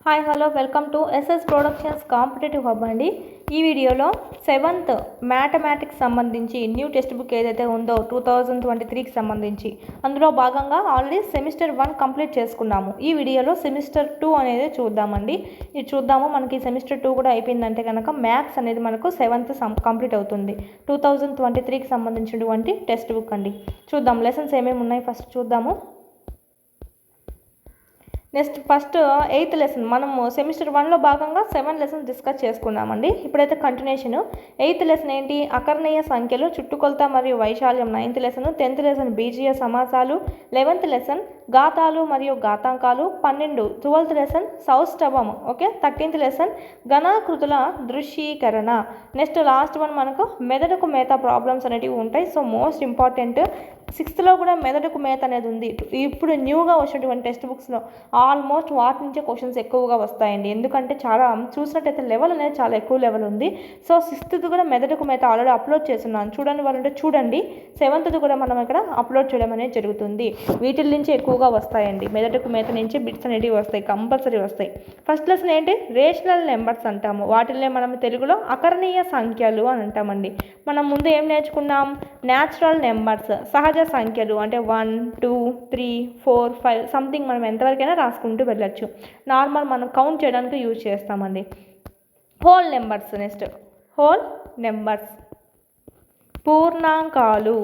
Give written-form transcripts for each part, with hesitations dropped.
Hi hello welcome to SS productions competitive hub అండి. ఈ వీడియోలో 7th మ్యాథమెటిక్స్ సంబంధించి న్యూ టెక్స్ట్ బుక్ ఏదైతే ఉందో 2023కి సంబంధించి అందులో భాగంగా ఆల్రెడీ సెమిస్టర్ 1 కంప్లీట్ చేసుకున్నాము. ఈ వీడియోలో సెమిస్టర్ 2 అనేది చూద్దామండి. ఇది చూద్దాము. మనకి సెమిస్టర్ 2 కూడా అయిపోయిందంటే కనుక మ్యాథ్స్ అనేది మనకు 7th కంప్లీట్ అవుతుంది. 2023కి సంబంధించినటువంటి టెక్స్ట్ బుక్ అండి. చూద్దాం లెసన్స్ ఏమేమి ఉన్నాయి ఫస్ట్ చూద్దాము. నెక్స్ట్ ఫస్ట్ 8th లెసన్ మనము సెమిస్టర్ 1లో భాగంగా 7 లెసన్స్ డిస్కస్ చేసుకున్నామండి. ఇప్పుడైతే కంటిన్యూషన్ 8th లెసన్ ఏంటి, అకర్ణీయ సంఖ్యలు, చుట్టుకొలత మరియు వైశాల్యం 9th లెసన్, 10th లెసన్ బీజీయ సమాసాలు, 11th లెసన్ ఘాతాలు మరియు ఘాతాంకాలు, 12th లెసన్ సౌష్ఠవం, ఓకే. 13th లెసన్ ఘనాకృతుల దృశ్యీకరణ. నెక్స్ట్ లాస్ట్ వన్ మనకు మెదడుకు మేత ప్రాబ్లమ్స్ అనేటివి ఉంటాయి. సో మోస్ట్ ఇంపార్టెంట్ 6thలో కూడా మెదడుకు మేత అనేది ఉంది. ఇప్పుడు న్యూగా వచ్చినటువంటి టెక్స్ట్ బుక్స్లో ఆల్మోస్ట్ వాటి నుంచే క్వశ్చన్స్ ఎక్కువగా వస్తాయండి. ఎందుకంటే చాలా చూసినట్టయితే లెవెల్ అనేది చాలా ఎక్కువ లెవెల్ ఉంది. సో 6th కూడా మెదడుకు మేత ఆల్రెడీ అప్లోడ్ చేస్తున్నాను, చూడండి వాళ్ళంటే చూడండి. 7th కూడా మనం ఇక్కడ అప్లోడ్ చేయడం అనేది జరుగుతుంది. వీటి నుంచి ఎక్కువగా వస్తాయండి. మెదడుకు మేత నుంచి బిట్స్ అనేవి వస్తాయి, కంపల్సరీ వస్తాయి. ఫస్ట్ లెసన్ ఏంటి, రేషనల్ నెంబర్స్ అంటాము. వాటిల్లో మనం తెలుగులో అకర్ణీయ సంఖ్యలు అని అంటామండి. మనం ముందు ఏం నేర్చుకున్నాం, న్యాచురల్ నెంబర్స్ సహజ సంఖ్యలు అంటే 1 2 3 4 5 సంథింగ్ మనం ఎంతవరకైనా రాసుకుంటూ వెళ్ళచ్చు. నార్మల్ మనం కౌంట్ చేయడానికి యూజ్ చేస్తామండి. Whole numbers, next whole numbers పూర్ణాంకాలు.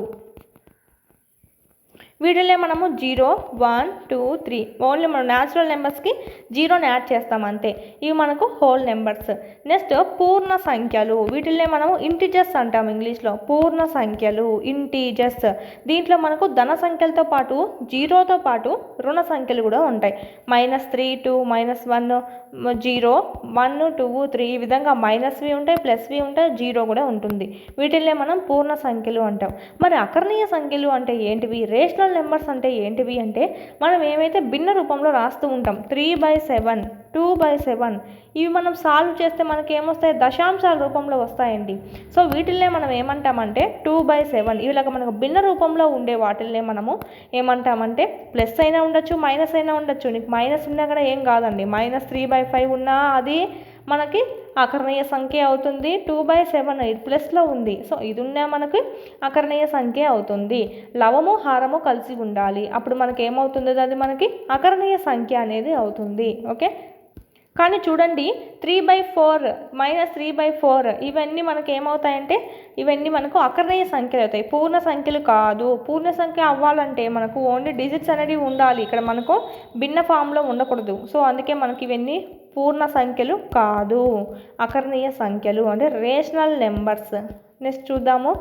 వీటిలో మనము 0 1 2 3 ఓన్లీ మనం న్యాచురల్ నెంబర్స్కి 0ని యాడ్ చేస్తాం అంతే. ఇవి మనకు హోల్ నెంబర్స్. నెక్స్ట్ పూర్ణ సంఖ్యలు. వీటిల్లో మనము ఇంటిజర్స్ అంటాం ఇంగ్లీష్లో. పూర్ణ సంఖ్యలు ఇంటిజర్స్. దీంట్లో మనకు ధన సంఖ్యలతో పాటు 0తో పాటు రుణ సంఖ్యలు కూడా ఉంటాయి. -3 2 -1 0 1 2 3 ఈ విధంగా మైనస్వి ఉంటాయి, ప్లస్వి ఉంటాయి, 0 కూడా ఉంటుంది. వీటిల్లో మనం పూర్ణ సంఖ్యలు అంటాం. మరి అకర్ణీయ సంఖ్యలు అంటే ఏంటివి, రేషనల్ నెంబర్స్ అంటే ఏంటివి అంటే మనం ఏమైతే భిన్న రూపంలో రాస్తూ ఉంటాం 3/7 2/7 ఇవి మనం సాల్వ్ చేస్తే మనకి ఏమొస్తాయి, దశాంశాల రూపంలో వస్తాయండి. సో వీటిల్నే మనం ఏమంటామంటే 2/7 ఇలాగ మనకు భిన్న రూపంలో ఉండే వాటిల్నే మనము ఏమంటామంటే ప్లస్ అయినా ఉండొచ్చు, మైనస్ అయినా ఉండొచ్చు. నీకు మైనస్ ఉన్నా కూడా ఏం కాదండి, -3/5 ఉన్నా అది మనకి అకర్ణీయ సంఖ్య అవుతుంది. 2/7 ఇది ప్లస్లో ఉంది, సో ఇది ఉన్నా మనకి అకర్ణీయ సంఖ్య అవుతుంది. లవము హారము కలిసి ఉండాలి, అప్పుడు మనకి ఏమవుతుంది, అది మనకి అకర్ణీయ సంఖ్య అనేది అవుతుంది, ఓకే. కానీ చూడండి 3/4 -3/4 ఇవన్నీ మనకి ఏమవుతాయంటే ఇవన్నీ మనకు అకర్ణీయ సంఖ్యలు అవుతాయి, పూర్ణ సంఖ్యలు కాదు. పూర్ణ సంఖ్య అవ్వాలంటే మనకు ఓన్లీ డిజిట్స్ అనేవి ఉండాలి, ఇక్కడ మనకు భిన్న ఫామ్లో ఉండకూడదు. సో అందుకే మనకి ఇవన్నీ పూర్ణ సంఖ్యలు కాదు, అకర్ణీయ సంఖ్యలు అంటే రేషనల్ నెంబర్స్. నెక్స్ట్ చూద్దాము,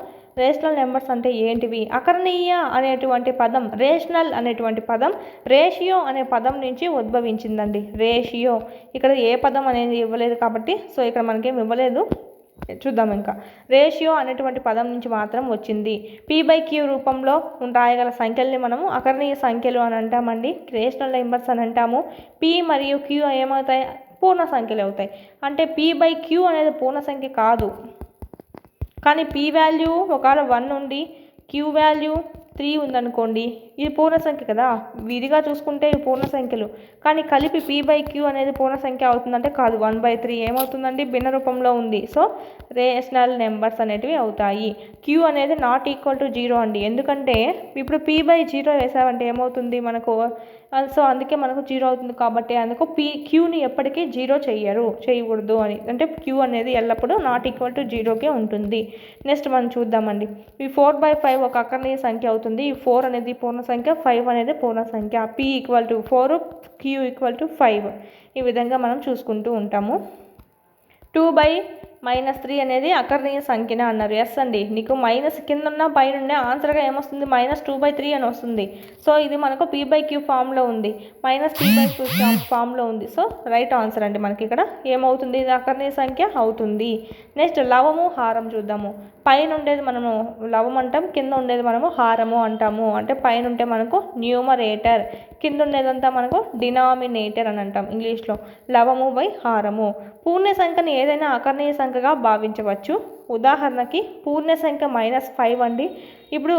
రేషనల్ నెంబర్స్ అంటే ఏంటివి. అకర్ణీయ అనేటువంటి పదం, రేషనల్ అనేటువంటి పదం రేషియో అనే పదం నుంచి ఉద్భవించిందండి. రేషియో ఇక్కడ ఏ పదం అనేది ఇవ్వలేదు కాబట్టి సో ఇక్కడ మనకేం ఇవ్వలేదు, చూద్దాం. ఇంకా రేషియో అనేటువంటి పదం నుంచి మాత్రం వచ్చింది. P/Q రూపంలో రాయగల సంఖ్యల్ని మనము అకర్ణీయ సంఖ్యలు అని అంటామండి, రేషనల్ నెంబర్స్ అని అంటాము. P మరియు Q ఏమవుతాయి, పూర్ణ సంఖ్యలు అవుతాయి. అంటే P/Q అనేది పూర్ణ సంఖ్య కాదు, కానీ P వాల్యూ ఒకవేళ 1 ఉండి Q వాల్యూ 3 ఉందనుకోండి, ఇది పూర్ణ సంఖ్య కదా. విడిగా చూసుకుంటే ఇవి పూర్ణ సంఖ్యలు, కానీ కలిపి P/Q అనేది పూర్ణ సంఖ్య అవుతుందంటే కాదు, 1/3 ఏమవుతుందండి, భిన్న రూపంలో ఉంది. సో రేషనల్ నెంబర్స్ అనేటివి అవుతాయి. Q అనేది ≠0 అండి, ఎందుకంటే ఇప్పుడు P/0 వేసామంటే ఏమవుతుంది మనకు, సో అందుకే మనకు 0 అవుతుంది. కాబట్టి అందుకు Qని ఎప్పటికీ 0 చేయకూడదు అని, అంటే Q అనేది ఎల్లప్పుడూ ≠0కే ఉంటుంది. నెక్స్ట్ మనం చూద్దామండి, ఈ 4/5 ఒక అకర్ణీయ సంఖ్య అవుతుంది. ఈ 4 అనేది పూర్ణ సంఖ్య, 5 అనేది పూర్ణ సంఖ్య. P = 4 Q = 5 ఈ విధంగా మనం చూసుకుంటూ ఉంటాము. 2/-3 అనేది అకర్ణీయ సంఖ్యన అన్నారు. ఎస్ అండి, నీకు మైనస్ కింద ఉన్న పైన ఉండే ఆన్సర్గా ఏమొస్తుంది, -2/3 అని వస్తుంది. సో ఇది మనకు P/Q ఫామ్లో ఉంది, -P/Q ఫామ్లో ఉంది. సో రైట్ ఆన్సర్ అండి. మనకి ఇక్కడ ఏమవుతుంది, ఇది అకర్ణీయ సంఖ్య అవుతుంది. నెక్స్ట్ లవము హారం చూద్దాము. పైన ఉండేది మనము లవం అంటాం, కింద ఉండేది మనము హారము అంటాము. అంటే పైన ఉంటే మనకు న్యూమరేటర్, కింద ఉండేదంతా మనకు డినామినేటర్ అని అంటాం ఇంగ్లీష్లో. లవము బై హారము. పూర్ణ సంఖ్యని ఏదైనా అకర్ణీయ సంఖ్యగా భావించవచ్చు. ఉదాహరణకి పూర్ణ సంఖ్య -5 అండి. ఇప్పుడు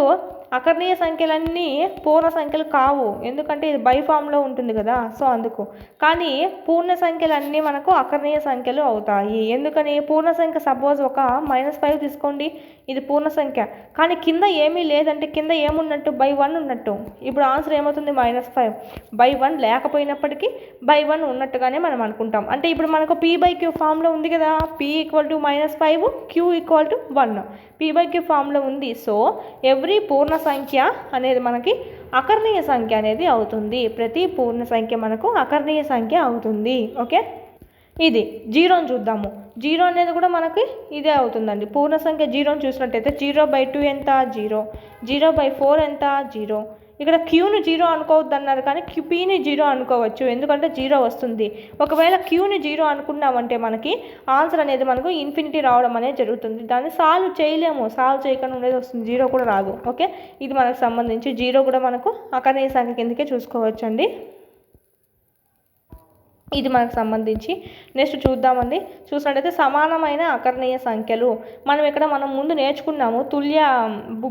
అకర్ణీయ సంఖ్యలన్నీ పూర్ణ సంఖ్యలు కావు, ఎందుకంటే ఇది బై ఫామ్లో ఉంటుంది కదా, సో అందుకు. కానీ పూర్ణ సంఖ్యలన్నీ మనకు అకర్ణీయ సంఖ్యలు అవుతాయి. ఎందుకని? పూర్ణ సంఖ్య సపోజ్ ఒక -5 తీసుకోండి, ఇది పూర్ణ సంఖ్య, కానీ కింద ఏమీ లేదంటే కింద ఏమున్నట్టు? బై 1 ఉన్నట్టు. ఇప్పుడు ఆన్సర్ ఏమవుతుంది? -5. బై 1 లేకపోయినప్పటికీ బై 1 ఉన్నట్టుగానే మనం అనుకుంటాం. అంటే ఇప్పుడు మనకు p/q ఫామ్లో ఉంది కదా, p = -5, q = 1, p/q ఫామ్లో ఉంది. సో ఎవ్రీ పూర్ణ సంఖ్య అనేది మనకి అకర్ణీయ సంఖ్య అనేది అవుతుంది. ప్రతి పూర్ణ సంఖ్య మనకు అకర్ణీయ సంఖ్య అవుతుంది. ఓకే, ఇది జీరోని చూద్దాము. జీరో అనేది కూడా మనకి ఇదే అవుతుందండి. పూర్ణ సంఖ్య జీరోని చూసినట్టయితే 0/2 ఎంత? 0. 0/4 ఎంత? 0. ఇక్కడ క్యూని 0 అనుకోవద్దు అన్నారు, కానీ పీని 0 అనుకోవచ్చు, ఎందుకంటే 0 వస్తుంది. ఒకవేళ క్యూని 0 అనుకున్నామంటే మనకి ఆన్సర్ అనేది మనకు ఇన్ఫినిటీ రావడం అనేది జరుగుతుంది. దాన్ని సాల్వ్ చేయలేము, సాల్వ్ చేయకుండా ఉండేది వస్తుంది, 0 కూడా రాదు. ఓకే, ఇది మనకు సంబంధించి 0 కూడా మనకు అకర్ణీయ సంఖ్య కిందకే చూసుకోవచ్చండి. ఇది మనకు సంబంధించి. నెక్స్ట్ చూద్దామండి. చూసినట్టయితే సమానమైన అకర్ణీయ సంఖ్యలు. మనం ముందు నేర్చుకున్నాము,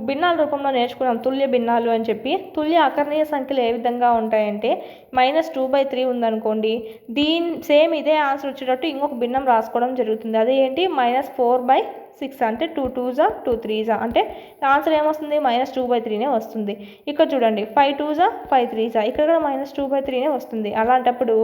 భిన్నాల రూపంలో నేర్చుకున్నాం, తుల్య భిన్నాలు అని చెప్పి. తుల్య అకర్ణీయ సంఖ్యలు ఏ విధంగా ఉంటాయంటే -2/3 ఉందనుకోండి, సేమ్ ఇదే ఆన్సర్ వచ్చేటట్టు ఇంకొక భిన్నం రాసుకోవడం జరుగుతుంది. అదే ఏంటి? -4/6, అంటే 2 2s 2 3s, అంటే ఆన్సర్ ఏమొస్తుంది? -2/3 వస్తుంది. ఇక్కడ చూడండి 5 2s 5 3s, ఇక్కడ కూడా -2/3 వస్తుంది. అలాంటప్పుడు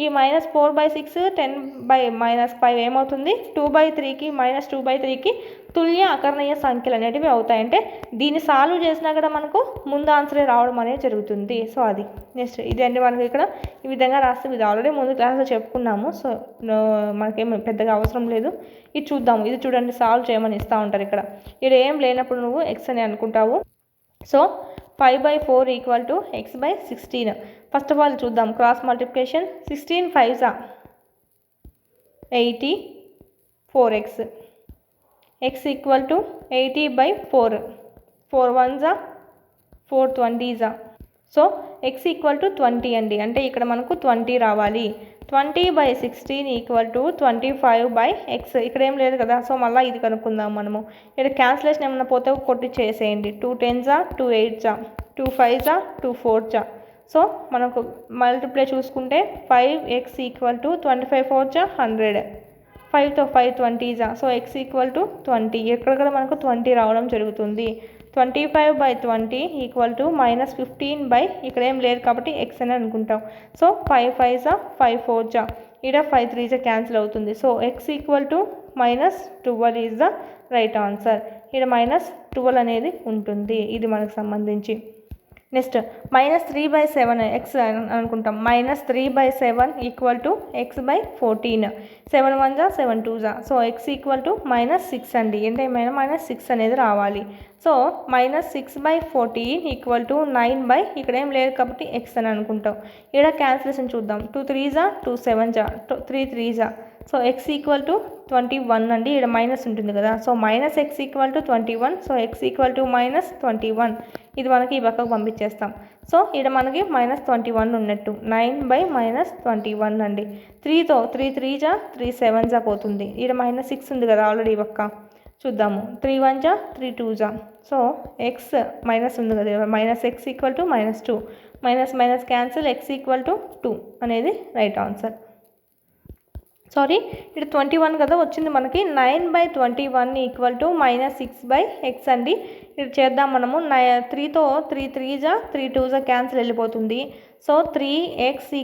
ఈ -4/6 10/-5 ఏమవుతుంది? 2/3కి -2/3కి తుల్య అకర్ణీయ సంఖ్యలు అనేటివి అవుతాయి. అంటే దీన్ని సాల్వ్ చేసినా కూడా మనకు ముందు ఆన్సరే రావడం అనేది జరుగుతుంది. సో అది నెక్స్ట్ ఇది అండి. మనకి ఇక్కడ ఈ విధంగా రాస్తే, ఇది ఆల్రెడీ ముందు క్లాస్లో చెప్పుకున్నాము, సో మనకేం పెద్దగా అవసరం లేదు. ఇది చూద్దాము. ఇది చూడండి, సాల్వ్ చేయమని ఇస్తూ ఉంటారు. ఇక్కడ ఏం లేనప్పుడు నువ్వు x అని అనుకుంటావు. So 5/4 = x/16. First of all చూద్దాం cross multiplication. 16 5s 84x, x = 80/4, 4 1s 4 20s. So x = 20 అండి, అంటే ఇక్కడ మనకు 20 రావాలి. 20/16 = 25/x. ఇక్కడ ఏం లేదు కదా, సో మళ్ళీ ఇది కనుక్కుందాం మనము. ఇక్కడ క్యాన్సిలేషన్ ఏమన్నా పోతే కొట్టి చేసేయండి. 2 10s 2 8s 2 5s 2 4s. So మనకు మల్టిప్లై చూసుకుంటే 5x = 25 4s 100, 5తో 5 20s. So x = 20. ఎక్కడ మనకు 20 రావడం జరుగుతుంది. 25/20 = -15 ఇక్కడ ఏం లేదు కాబట్టి x అని అనుకుంటాం. సో 5 5s 5 4s, ఇక్కడ 5 3s క్యాన్సిల్ అవుతుంది. So x = -12 is the right answer. ఇక్కడ -12 అనేది ఉంటుంది. ఇది మనకు సంబంధించి. నెక్స్ట్ -3/7 x అనుకుంటాం. -3/7 = x/14, 7 1s 7 2s. So x = -6 అండి, అంటే -6 అనేది రావాలి. సో -6/14 = 9 ఇక్కడ ఏం లేదు కాబట్టి x అని అనుకుంటాం. ఇక్కడ క్యాన్సిలేషన్ చూద్దాం. 2 3s 2 7s 3 3s. So x = 21 అండి, ఇక్కడ మైనస్ ఉంటుంది కదా, సో -x = 21. So x = -21. ఇది మనకి ఈ పక్కకు పంపించేస్తాం. సో ఇక్కడ మనకి -21 ఉన్నట్టు. 9/-21 అండి. 3తో 3 3s 3 7s పోతుంది. ఇక్కడ -6 ఉంది కదా ఆల్రెడీ ఈ పక్క. చూద్దాము. 3 1s 3 2s. So x minus ఉంది కదా, -x = -2, మైనస్ క్యాన్సిల్, x = 2 అనేది రైట్ ఆన్సర్. సారీ, ఇక్కడ 21 కదా వచ్చింది మనకి. 9/21 = -6/x అండి. ఇది చేద్దాం మనము. 3తో 3 3s 3 2s క్యాన్సిల్ వెళ్ళిపోతుంది. సో 3x =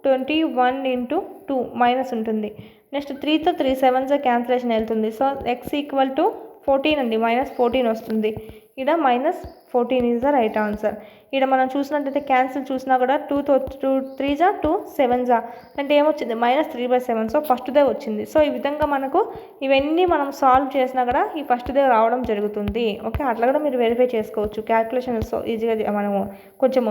21 × 2 మైనస్ ఉంటుంది. నెక్స్ట్ 3తో 3 7s క్యాన్సిలేషన్ వెళ్తుంది. సో x = 14 అండి, -14 వస్తుంది. ఇక్కడ -14 ఈజ్ ద రైట్ ఆన్సర్. ఇక్కడ మనం చూసినట్టయితే క్యాన్సిల్ చూసినా కూడా 2తో 2 3s 2 7s అంటే ఏమొచ్చింది? -3/7. సో ఫస్ట్దే వచ్చింది. సో ఈ విధంగా మనకు ఇవన్నీ మనం సాల్వ్ చేసినా కూడా ఈ ఫస్ట్దే రావడం జరుగుతుంది. ఓకే, అట్లా కూడా మీరు వెరిఫై చేసుకోవచ్చు. క్యాల్కులేషన్ సో ఈజీగా మనము కొంచెం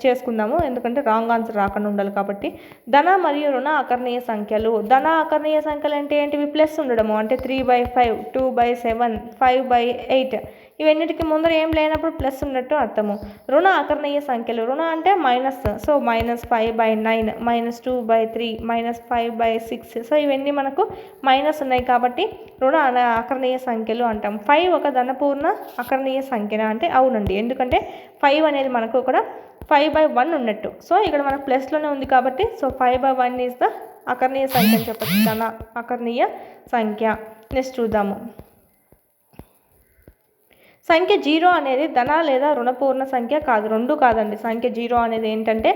చేసుకుందాము, ఎందుకంటే రాంగ్ ఆన్సర్ రాకుండా ఉండాలి కాబట్టి. ధన మరియు రుణ అకర్ణీయ సంఖ్యలు. ధన అకర్ణీయ సంఖ్యలు అంటే ఏంటివి? ప్లస్ ఉండడము, అంటే 3/5, 2/7, 5/8 ఇవన్నిటికీ ముందర ఏం లేనప్పుడు ప్లస్ ఉన్నట్టు అర్థము. రుణ అకర్ణీయ సంఖ్యలు. రుణ అంటే మైనస్, సో -5/9, -2/3, -5/6. సో ఇవన్నీ మనకు మైనస్ ఉన్నాయి కాబట్టి రుణ అకర్ణీయ సంఖ్యలు అంటాం. 5 ఒక ధనపూర్ణ అకర్ణీయ సంఖ్యనా అంటే అవునండి, ఎందుకంటే 5 అనేది మనకు ఇక్కడ 5/1 ఉన్నట్టు. సో ఇక్కడ మనకు ప్లస్లోనే ఉంది కాబట్టి సో 5/1 ఈజ్ ద అకర్ణీయ సంఖ్య అని చెప్పచ్చు, ధన అకర్ణీయ సంఖ్య. నెక్స్ట్ చూద్దాము. సంఖ్య 0 అనేది ధన లేదా రుణపూర్ణ సంఖ్య కాదు, రెండు కాదండి. సంఖ్య 0 అనేది ఏంటంటే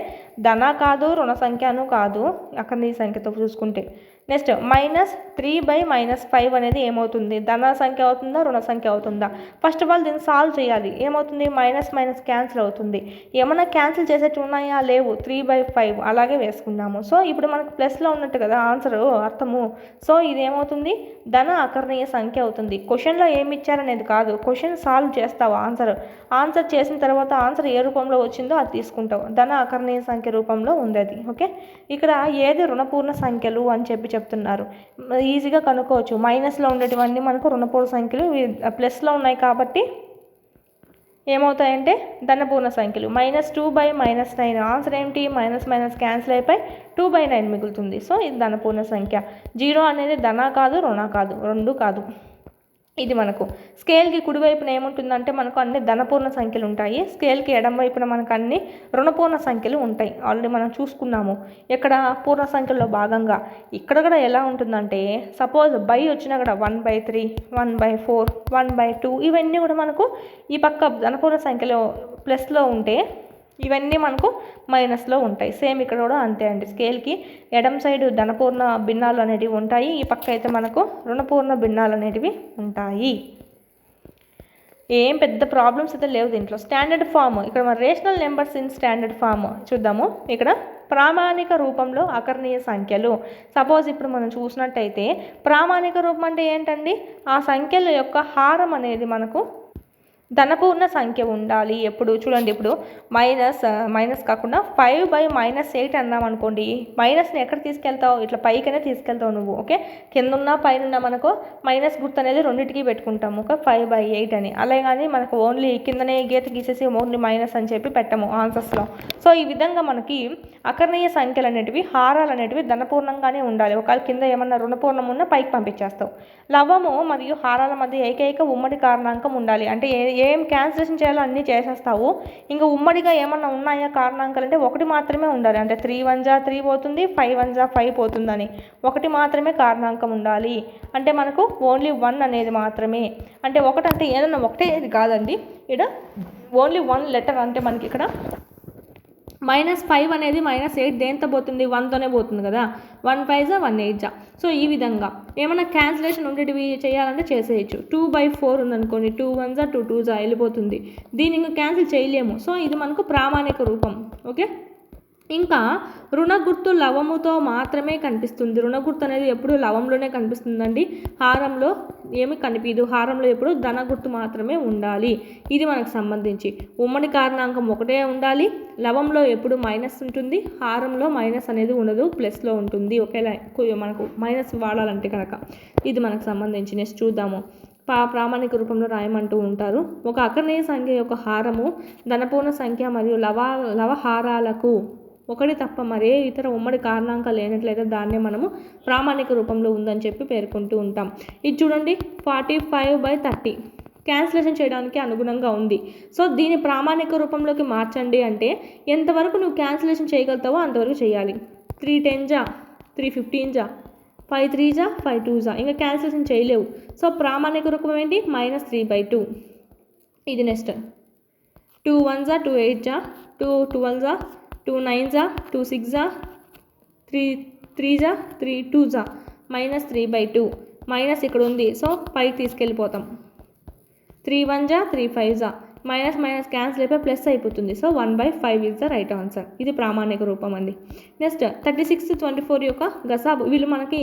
ధన కాదు, రుణ సంఖ్యను కాదు, అకర్ణీయ సంఖ్యతో చూసుకుంటే. నెక్స్ట్ -3/-5 అనేది ఏమవుతుంది? ధన సంఖ్య అవుతుందా, రుణ సంఖ్య అవుతుందా? ఫస్ట్ ఆఫ్ ఆల్ దీన్ని సాల్వ్ చేయాలి. ఏమవుతుంది? మైనస్ మైనస్ క్యాన్సిల్ అవుతుంది. ఏమైనా క్యాన్సిల్ చేసేట్టు ఉన్నాయా? లేవు. 3/5 అలాగే వేసుకున్నాము. సో ఇప్పుడు మనకు ప్లస్లో ఉన్నట్టు కదా ఆన్సరు, అర్థము. సో ఇది ఏమవుతుంది? ధన అకర్ణీయ సంఖ్య అవుతుంది. క్వశ్చన్లో ఏమి ఇచ్చారనేది కాదు, క్వశ్చన్ సాల్వ్ చేస్తావు. ఆన్సర్ చేసిన తర్వాత ఆన్సర్ ఏ రూపంలో వచ్చిందో అది తీసుకుంటావు. ధన అకర్ణీయ సంఖ్య రూపంలో ఉంది అది. ఓకే, ఇక్కడ ఏది రుణపూర్ణ సంఖ్యలు అని చెప్తున్నారు. ఈజీగా కనుక్కోవచ్చు. మైనస్లో ఉండేటివన్నీ మనకు రుణపూర్ణ సంఖ్యలు, ప్లస్లో ఉన్నాయి కాబట్టి ఏమవుతాయంటే ధనపూర్ణ సంఖ్యలు. -2/-9 ఆన్సర్ ఏంటి? మైనస్ మైనస్ క్యాన్సిల్ అయిపోయి 2/9 మిగులుతుంది. సో ఇది ధనపూర్ణ సంఖ్య. 0 అనేది ధన కాదు, రుణ కాదు, రెండు కాదు. ఇది మనకు స్కేల్కి కుడివైపున ఏముంటుందంటే మనకు అన్ని ధనపూర్ణ సంఖ్యలు ఉంటాయి. స్కేల్కి ఎడమ వైపున మనకు అన్ని రుణపూర్ణ సంఖ్యలు ఉంటాయి. ఆల్రెడీ మనం చూసుకున్నాము ఇక్కడ పూర్ణ సంఖ్యలో భాగంగా. ఇక్కడ కూడా ఎలా ఉంటుందంటే సపోజ్ బై వచ్చినా కూడా 1/3, 1/4, 1/2 ఇవన్నీ కూడా మనకు ఈ పక్క ధనపూర్ణ సంఖ్యలో ప్లస్లో ఉంటే ఇవన్నీ మనకు మైనస్లో ఉంటాయి. సేమ్ ఇక్కడ కూడా అంతే అండి. స్కేల్కి ఎడమ సైడ్ ధనపూర్ణ భిన్నాలు అనేటివి ఉంటాయి, ఈ పక్క అయితే మనకు రుణపూర్ణ భిన్నాలు అనేటివి ఉంటాయి. ఏం పెద్ద ప్రాబ్లమ్స్ అయితే లేవు దీంట్లో. స్టాండర్డ్ ఫామ్, ఇక్కడ మన rational numbers in standard form చూద్దాము. ఇక్కడ ప్రామాణిక రూపంలో అకర్ణీయ సంఖ్యలు. సపోజ్ ఇప్పుడు మనం చూసినట్టయితే ప్రామాణిక రూపం అంటే ఏంటండి? ఆ సంఖ్యల యొక్క హారం అనేది మనకు ధనపూర్ణ సంఖ్య ఉండాలి. ఎప్పుడు చూడండి, ఇప్పుడు మైనస్ కాకుండా 5/-8 అన్నాం అనుకోండి, మైనస్ని ఎక్కడ తీసుకెళ్తావు? ఇట్లా పైకనే తీసుకెళ్తావు నువ్వు. ఓకే, కిందున్న పైన మనకు మైనస్ గుర్తు అనేది రెండింటికి పెట్టుకుంటాము, ఒక 5/8 అని. అలాగే కానీ మనకు ఓన్లీ కిందనే గీత గీసేసి ఓన్లీ మైనస్ అని చెప్పి పెట్టము ఆన్సర్స్లో. సో ఈ విధంగా మనకి అకర్ణీయ సంఖ్యలు అనేటివి, హారాలు అనేటివి ధనపూర్ణంగానే ఉండాలి. ఒకవేళ కింద ఏమన్నా రుణపూర్ణం ఉన్నా పైకి పంపించేస్తావు. లవము మరియు హారాల మధ్య ఏకైక ఉమ్మడి కారణాంకం ఉండాలి. అంటే ఏం క్యాన్సిలేషన్ చేయాలో అన్నీ చేసేస్తావు. ఇంకా ఉమ్మడిగా ఏమన్నా ఉన్నాయా కారణాంకాలు అంటే ఒకటి మాత్రమే ఉండాలి. అంటే 3 1 జా 3 పోతుంది, 5 1 జా 5 పోతుందని ఒకటి మాత్రమే కారణాంకం ఉండాలి. అంటే మనకు ఓన్లీ 1 అనేది మాత్రమే. అంటే ఒకటి అంటే ఏదన్నా ఒకటే ఇది కాదండి, ఇక్కడ ఓన్లీ 1 లెటర్. అంటే మనకి ఇక్కడ -5 అనేది -8 దేంతో పోతుంది? 1తోనే పోతుంది కదా. 1 5 జా 1 8 జా. సో ఈ విధంగా ఏమైనా క్యాన్సిలేషన్ ఉండేటివి చేయాలంటే చేసేయచ్చు. 2/4 ఉందనుకోండి, 2 1 జా 2 2 జా వెళ్ళిపోతుంది. దీన్ని ఇంకా క్యాన్సిల్ చేయలేము. సో ఇది మనకు ప్రామాణిక రూపం. ఓకే, ఇంకా రుణ గుర్తు లవముతో మాత్రమే కనిపిస్తుంది. రుణ గుర్తు అనేది ఎప్పుడు లవంలోనే కనిపిస్తుందండి, హారంలో ఏమి కనిపించదు. హారంలో ఎప్పుడు ధన గుర్తు మాత్రమే ఉండాలి. ఇది మనకు సంబంధించి ఉమ్మడి కారణాంకం ఒకటే ఉండాలి. లవంలో ఎప్పుడు మైనస్ ఉంటుంది, హారంలో మైనస్ అనేది ఉండదు, ప్లస్లో ఉంటుంది. ఒకేలా మనకు మైనస్ వాడాలంటే కనుక ఇది మనకు సంబంధించి. నెక్స్ట్ చూద్దాము. ప్రామాణిక రూపంలో రాయమంటూ ఉంటారు. ఒక అకర్ణీయ సంఖ్య యొక్క హారము ధనపూర్ణ సంఖ్య మరియు లవహారాలకు ఒకటి తప్ప మరే ఇతర ఉమ్మడి కారణాంకాలు లేనట్లయితే దాన్నే మనము ప్రామాణిక రూపంలో ఉందని చెప్పి పేర్కొంటూ ఉంటాం. ఇది చూడండి, 45/30 క్యాన్సిలేషన్ చేయడానికి అనుగుణంగా ఉంది. సో దీన్ని ప్రామాణిక రూపంలోకి మార్చండి అంటే ఎంతవరకు నువ్వు క్యాన్సిలేషన్ చేయగలుగుతావో అంతవరకు చేయాలి. 3 10 జా 3 15 జా 5 3 జా 5 2 జా, ఇంకా క్యాన్సిలేషన్ చేయలేవు. సో ప్రామాణిక రూపం ఏంటి? -3/2. ఇది నెక్స్ట్ 2 1 జా 2 8 జా 2 12 జా 2 9 జా 2 6 జా 3 3 జా 3 2 జా -3/2. మైనస్ ఇక్కడ ఉంది, సో పైకి తీసుకెళ్ళిపోతాం. 3 1 జా 3 5 జా మైనస్ క్యాన్సిల్ అయిపోయి ప్లస్ అయిపోతుంది. So 1/5 is the right answer. ఇది ప్రామాణిక రూపం అండి. నెక్స్ట్ 36 24 యొక్క గసాబు. వీళ్ళు మనకి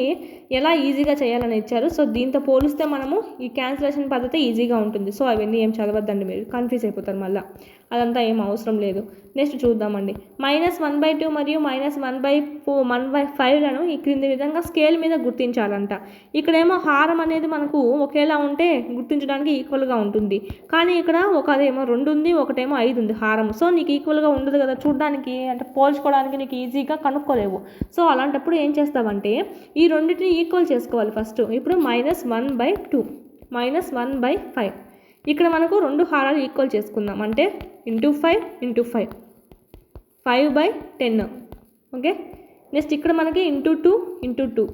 ఎలా ఈజీగా చేయాలని ఇచ్చారు. సో దీంతో పోలిస్తే మనము ఈ క్యాన్సిలేషన్ పద్ధతి ఈజీగా ఉంటుంది. సో అవన్నీ ఏం చదవద్దండి, మీరు కన్ఫ్యూజ్ అయిపోతారు మళ్ళీ. అదంతా ఏం అవసరం లేదు. నెక్స్ట్ చూద్దామండి. -1/2 మరియు -1/5లను ఈ క్రింది విధంగా స్కేల్ మీద గుర్తించాలంట. ఇక్కడేమో హారం అనేది మనకు ఒకేలా ఉంటే గుర్తించడానికి ఈక్వల్గా ఉంటుంది. కానీ ఇక్కడ అదేమో 2 ఉంది, ఒకటేమో 5 ఉంది హారం. సో నీకు ఈక్వల్గా ఉండదు కదా, చూడడానికి అంటే పోల్చుకోవడానికి నీకు ఈజీగా కనుక్కోలేవు. సో అలాంటప్పుడు ఏం చేస్తావంటే ఈ రెండింటిని ఈక్వల్ చేసుకోవాలి ఫస్ట్. ఇప్పుడు -1/2 -1/5 ఇక్కడ మనకు 2 హారాలు ఈక్వల్ చేసుకుందాం. అంటే × 5 × 5 5/10. ఓకే. నెక్స్ట్ ఇక్కడ మనకి × 2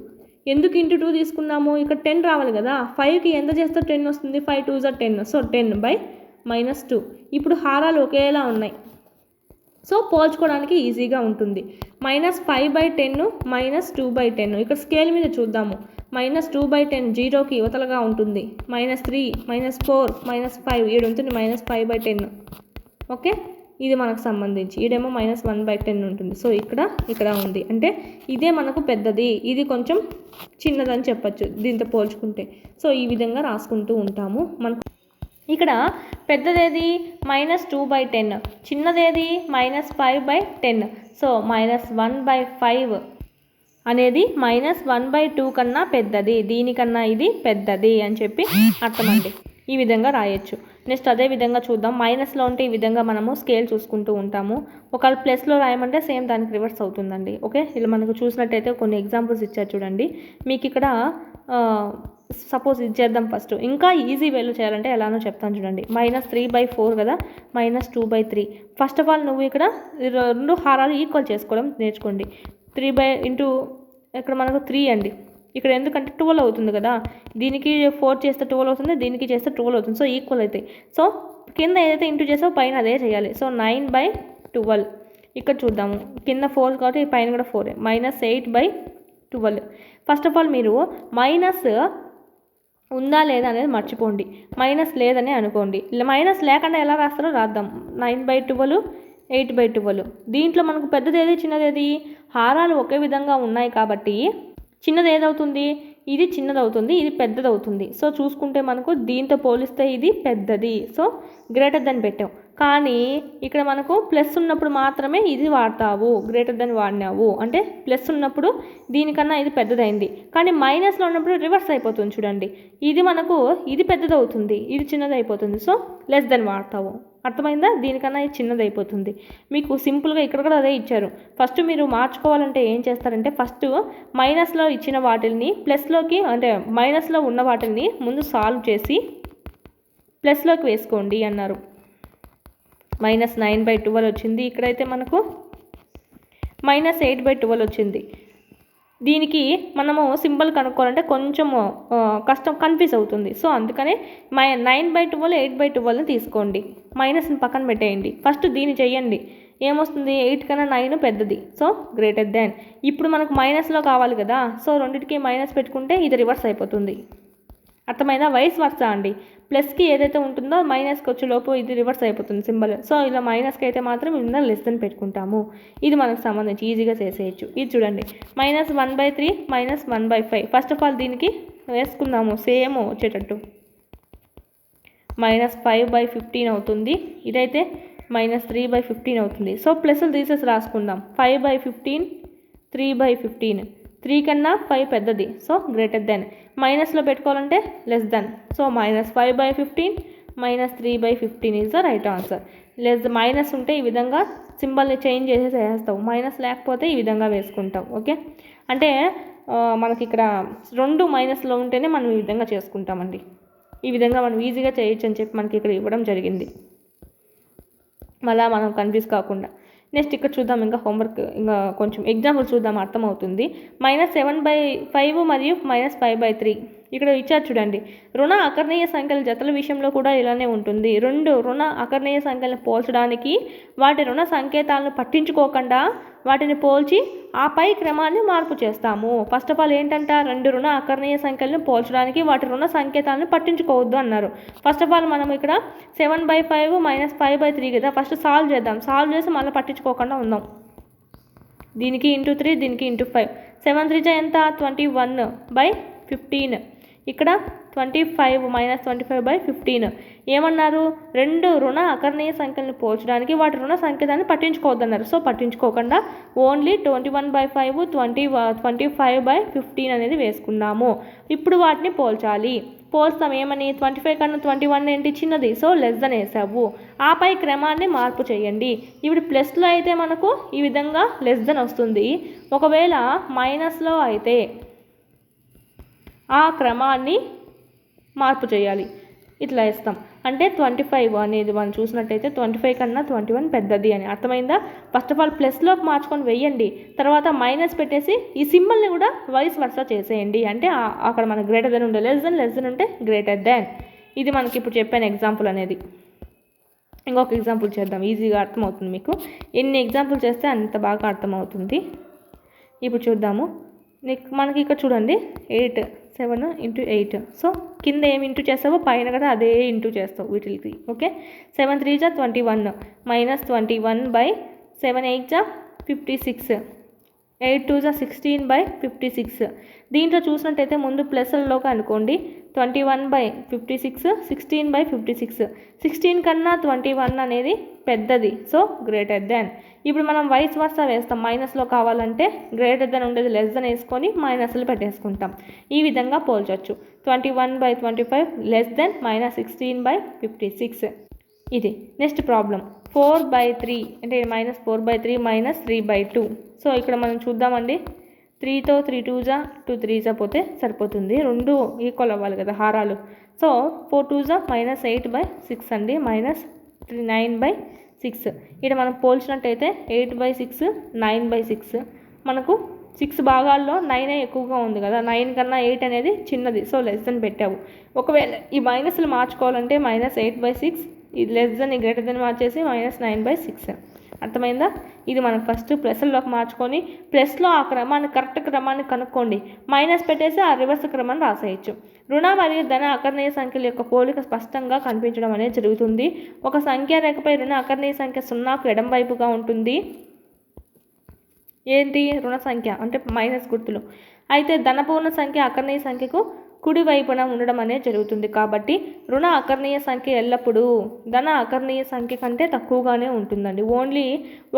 ఎందుకు × 2 తీసుకున్నాము, ఇక్కడ 10 రావాలి కదా. 5కి ఎంత చేస్తే 10 వస్తుంది, 5 2 = 10. సో 10/-2. ఇప్పుడు హారాలు ఒకేలా ఉన్నాయి, సో పోల్చుకోవడానికి ఈజీగా ఉంటుంది. -5/10 -2/10. ఇక్కడ స్కేల్ మీద చూద్దాము. -2/10 0కి యువతలుగా ఉంటుంది. -3 -4 -5 ఈడ ఉంటుంది -5/10. ఓకే, ఇది మనకు సంబంధించి ఈడేమో -1/10 ఉంటుంది. సో ఇక్కడ ఉంది అంటే ఇదే మనకు పెద్దది, ఇది కొంచెం చిన్నదని చెప్పచ్చు దీంతో పోల్చుకుంటే. సో ఈ విధంగా రాసుకుంటూ ఉంటాము. మనకు ఇక్కడ పెద్దదేది -2/10, చిన్నదేది -5/10. సో -1/5 అనేది -1/2 కన్నా పెద్దది, దీనికన్నా ఇది పెద్దది అని చెప్పి అర్థమండి. ఈ విధంగా రాయొచ్చు. నెక్స్ట్ అదే విధంగా చూద్దాం. మైనస్లో ఉంటే ఈ విధంగా మనము స్కేల్ చూసుకుంటూ ఉంటాము. ఒకవేళ ప్లస్లో రాయమంటే సేమ్ దానికి రివర్స్ అవుతుందండి. ఓకే, ఇలా మనకు చూసినట్టయితే కొన్ని ఎగ్జాంపుల్స్ ఇచ్చారు చూడండి. మీకు ఇక్కడ సపోజ్ ఇది చేద్దాం ఫస్ట్. ఇంకా ఈజీ వేలో చేయాలంటే ఎలానో చెప్తాను చూడండి. -3/4 కదా, -2/3. ఫస్ట్ ఆఫ్ ఆల్ నువ్వు ఇక్కడ 2 హారాలు ఈక్వల్ చేసుకోవడం నేర్చుకోండి. ఇక్కడ మనకు 3 అండి. ఇక్కడ ఎందుకంటే 12 అవుతుంది కదా, దీనికి 4 చేస్తే 12 అవుతుంది, దీనికి చేస్తే 12 అవుతుంది. సో ఈక్వల్ అవుతాయి. సో కింద ఏదైతే ఇంటూ చేసావో పైన అదే చేయాలి. సో 9/12. ఇక్కడ చూద్దాము, కింద 4 కాబట్టి పైన కూడా 4. -8/12. ఫస్ట్ ఆఫ్ ఆల్ మీరు మైనస్ ఉందా లేదా అనేది మర్చిపోండి. మైనస్ లేదని అనుకోండి. మైనస్ లేకుండా ఎలా రాస్తారో రాద్దాం. 9/12 8/12. దీంట్లో మనకు పెద్దది ఏది చిన్నదేది, హారాలు ఒకే విధంగా ఉన్నాయి కాబట్టి చిన్నది ఏదవుతుంది, ఇది చిన్నదవుతుంది, ఇది పెద్దదవుతుంది. సో చూసుకుంటే మనకు దీంతో పోలిస్తే ఇది పెద్దది. సో గ్రేటర్ దెన్ పెట్టాం. కానీ ఇక్కడ మనకు ప్లస్ ఉన్నప్పుడు మాత్రమే ఇది వాడతావు, గ్రేటర్ దెన్ వాడినావు అంటే ప్లస్ ఉన్నప్పుడు దీనికన్నా ఇది పెద్దదైంది. కానీ మైనస్లో ఉన్నప్పుడు రివర్స్ అయిపోతుంది చూడండి. ఇది పెద్దదవుతుంది, ఇది చిన్నది అయిపోతుంది. సో లెస్ దెన్ వాడతావు. అర్థమైందా? దీనికన్నా ఇది చిన్నది అయిపోతుంది. మీకు సింపుల్గా ఇక్కడ కూడా అదే ఇచ్చారు. ఫస్ట్ మీరు మార్చుకోవాలంటే ఏం చేస్తారంటే ఫస్ట్ మైనస్లో ఇచ్చిన వాటిని ప్లస్లోకి అంటే మైనస్లో ఉన్న వాటిని ముందు సాల్వ్ చేసి ప్లస్లోకి వేసుకోండి అన్నారు. -9/12 వచ్చింది. ఇక్కడైతే మనకు -8/12 వచ్చింది. దీనికి మనము సింబల్ కనుక్కోవాలంటే కొంచెం కష్టం, కన్ఫ్యూజ్ అవుతుంది. సో అందుకనే 9/12 8/12 తీసుకోండి. మైనస్ని పక్కన పెట్టేయండి. ఫస్ట్ దీన్ని చెయ్యండి. ఏమొస్తుంది, 8 కన్నా 9 పెద్దది. So greater than. ఇప్పుడు మనకు మైనస్లో కావాలి కదా, సో రెండింటికి మైనస్ పెట్టుకుంటే ఇది రివర్స్ అయిపోతుంది. అర్థమైందా? వైస్ వర్సా అండి. ప్లస్కి ఏదైతే ఉంటుందో మైనస్కి వచ్చేలోపు ఇది రివర్స్ అయిపోతుంది సింబల్. సో ఇలా మైనస్కి అయితే మాత్రం ఇలా లెస్ దెన్ పెట్టుకుంటాము. ఇది మనకు సంబంధించి ఈజీగా చేసేయచ్చు. ఇది చూడండి, -1/3 -1/5. ఫస్ట్ ఆఫ్ ఆల్ దీనికి వేసుకుందాము సేమ్ వచ్చేటట్టు. -5/15 అవుతుంది. ఇదైతే -3/15 అవుతుంది. సో ప్లస్లు తీసేసి రాసుకుందాం. 5/15 3/15. 3 కన్నా 5 పెద్దది. So greater than. మైనస్లో పెట్టుకోవాలంటే less than. So -5/15 -3/15 is the right answer. Minus ఉంటే ఈ విధంగా సింబల్ని చేంజ్ చేసేసి వేస్తావు. మైనస్ లేకపోతే ఈ విధంగా వేసుకుంటావు. ఓకే, అంటే మనకి ఇక్కడ 2 మైనస్లో ఉంటేనే మనం ఈ విధంగా చేసుకుంటామండి. ఈ విధంగా మనం ఈజీగా చేయొచ్చు అని చెప్పి మనకి ఇక్కడ ఇవ్వడం జరిగింది. మళ్ళీ మనం కన్ఫ్యూజ్ కాకుండా. నెక్స్ట్ ఇక్కడ చూద్దాం, ఇంకా హోంవర్క్ ఇంకా కొంచెం ఎగ్జాంపుల్ చూద్దాం, అర్థమవుతుంది. -7/5 మరియు -5/3. ఇక్కడ ఇచ్చారు చూడండి. రుణ అకర్ణీయ సంఖ్యల జతల విషయంలో కూడా ఇలానే ఉంటుంది. 2 రుణ అకర్ణీయ సంఖ్యలను పోల్చడానికి వాటి రుణ సంకేతాలను పట్టించుకోకుండా వాటిని పోల్చి ఆపై క్రమాన్ని మార్పు చేస్తాము. ఫస్ట్ ఆఫ్ ఆల్ ఏంటంట, 2 రుణ అకర్ణీయ సంఖ్యలను పోల్చడానికి వాటి రుణ సంకేతాలను పట్టించుకోవద్దు అన్నారు. ఫస్ట్ ఆఫ్ ఆల్ మనం ఇక్కడ 7/5 -5/3 కదా, ఫస్ట్ సాల్వ్ చేద్దాం. సాల్వ్ చేసి మళ్ళీ పట్టించుకోకుండా ఉందాం. దీనికి × 3 దీనికి × 5. 7 3 ఎంత, 21/15. ఇక్కడ 25 మైనస్ 25/15 ఏమన్నారు, రెండు రుణ అకర్ణీయ సంఖ్యలను పోల్చడానికి వాటి రుణ సంకేతాన్ని పట్టించుకోవద్దన్నారు. సో పట్టించుకోకుండా ఓన్లీ 21/5 25/15 అనేది వేసుకున్నాము. ఇప్పుడు వాటిని పోల్చాలి. పోల్స్తాం ఏమని, 25 కన్నా 21 ఏంటి చిన్నది, సో లెస్ దెన్ వేసావు. ఆపై క్రమాన్ని మార్పు చేయండి. ఇప్పుడు ప్లస్లో అయితే మనకు ఈ విధంగా లెస్ దెన్ వస్తుంది. ఒకవేళ మైనస్లో అయితే ఆ క్రమాన్ని మార్పు చేయాలి. ఇట్లా వేస్తాం. అంటే 25 అనేది మనం చూసినట్టయితే 25 కన్నా 21 పెద్దది అని అర్థమైందా. ఫస్ట్ ఆఫ్ ఆల్ ప్లస్లోకి మార్చుకొని వెయ్యండి, తర్వాత మైనస్ పెట్టేసి ఈ సింబల్ని కూడా వైస్ వర్సా చేసేయండి. అంటే అక్కడ మనకు గ్రేటర్ దెన్ ఉండే లెస్ దెన్ ఉంటే గ్రేటర్ దెన్. ఇది మనకి ఇప్పుడు చెప్పాను ఎగ్జాంపుల్ అనేది. ఇంకొక ఎగ్జాంపుల్ చేద్దాం, ఈజీగా అర్థమవుతుంది మీకు. ఎన్ని ఎగ్జాంపుల్ చేస్తే అంత బాగా అర్థమవుతుంది. ఇప్పుడు చూద్దాము. మనకి ఇక్కడ చూడండి 8 7 × 8. సో కింద ఏమి ఇంటూ చేస్తావో పైన కూడా అదే ఇంటూ చేస్తావు వీటికి. Okay, 7 3 = 21 minus 21/7 8 = 56 8 2 = 16/56. దీంట్లో చూసినట్టయితే ముందు ప్లస్లోకి అనుకోండి. 21/56 16/56. 16 కన్నా 21 అనేది పెద్దది, సో గ్రేటర్ దెన్. ఇప్పుడు మనం వైస్ వర్సా వేస్తాం. మైనస్లో కావాలంటే గ్రేటర్ దెన్ ఉండేది లెస్ దెన్ వేసుకొని మైనస్లు పెట్టేసుకుంటాం. ఈ విధంగా పోల్చొచ్చు. 21/25 లెస్ దెన్ -16/56. ఇది నెక్స్ట్ ప్రాబ్లం. 4/3 అంటే -4/3 -3/2. సో ఇక్కడ మనం చూద్దామండి. 3తో 3 2 = 2 3 పోతే సరిపోతుంది. రెండు ఈక్వల్ అవ్వాలి కదా హారాలు. సో 4 2 = -8/6 అండి, -9/6. ఇక్కడ మనం పోల్చినట్టయితే 8/6 9/6. మనకు 6 భాగాల్లో 9 ఎక్కువగా ఉంది కదా, 9 కన్నా 8 అనేది చిన్నది, సో లెస్ దెన్ పెట్టావు. ఒకవేళ ఈ మైనస్లు మార్చుకోవాలంటే -8/6, ఇది లెస్ దెన్ గ్రేటర్ దెన్ మార్చేసి -9/6. అర్థమైందా. ఇది మనం ఫస్ట్ ప్లస్లోకి మార్చుకొని ప్లస్లో ఆ క్రమాన్ని కరెక్ట్ క్రమాన్ని కనుక్కోండి. మైనస్ పెట్టేసి ఆ రివర్స్ క్రమాన్ని రాసేయచ్చు. రుణ మరియు ధన అకర్ణీయ సంఖ్యల యొక్క పోలిక స్పష్టంగా కనిపించడం అనేది జరుగుతుంది. ఒక సంఖ్య రేఖపై రుణ అకర్ణీయ సంఖ్య 0కు ఎడం వైపుగా ఉంటుంది. ఏంటి రుణ సంఖ్య అంటే మైనస్ గుర్తులు. అయితే ధనపూర్ణ సంఖ్య అకర్ణీయ సంఖ్యకు కుడి వైపున ఉండడం అనేది జరుగుతుంది. కాబట్టి రుణ అకర్ణీయ సంఖ్య ఎల్లప్పుడూ ధన అకర్ణీయ సంఖ్య కంటే తక్కువగానే ఉంటుందండి. ఓన్లీ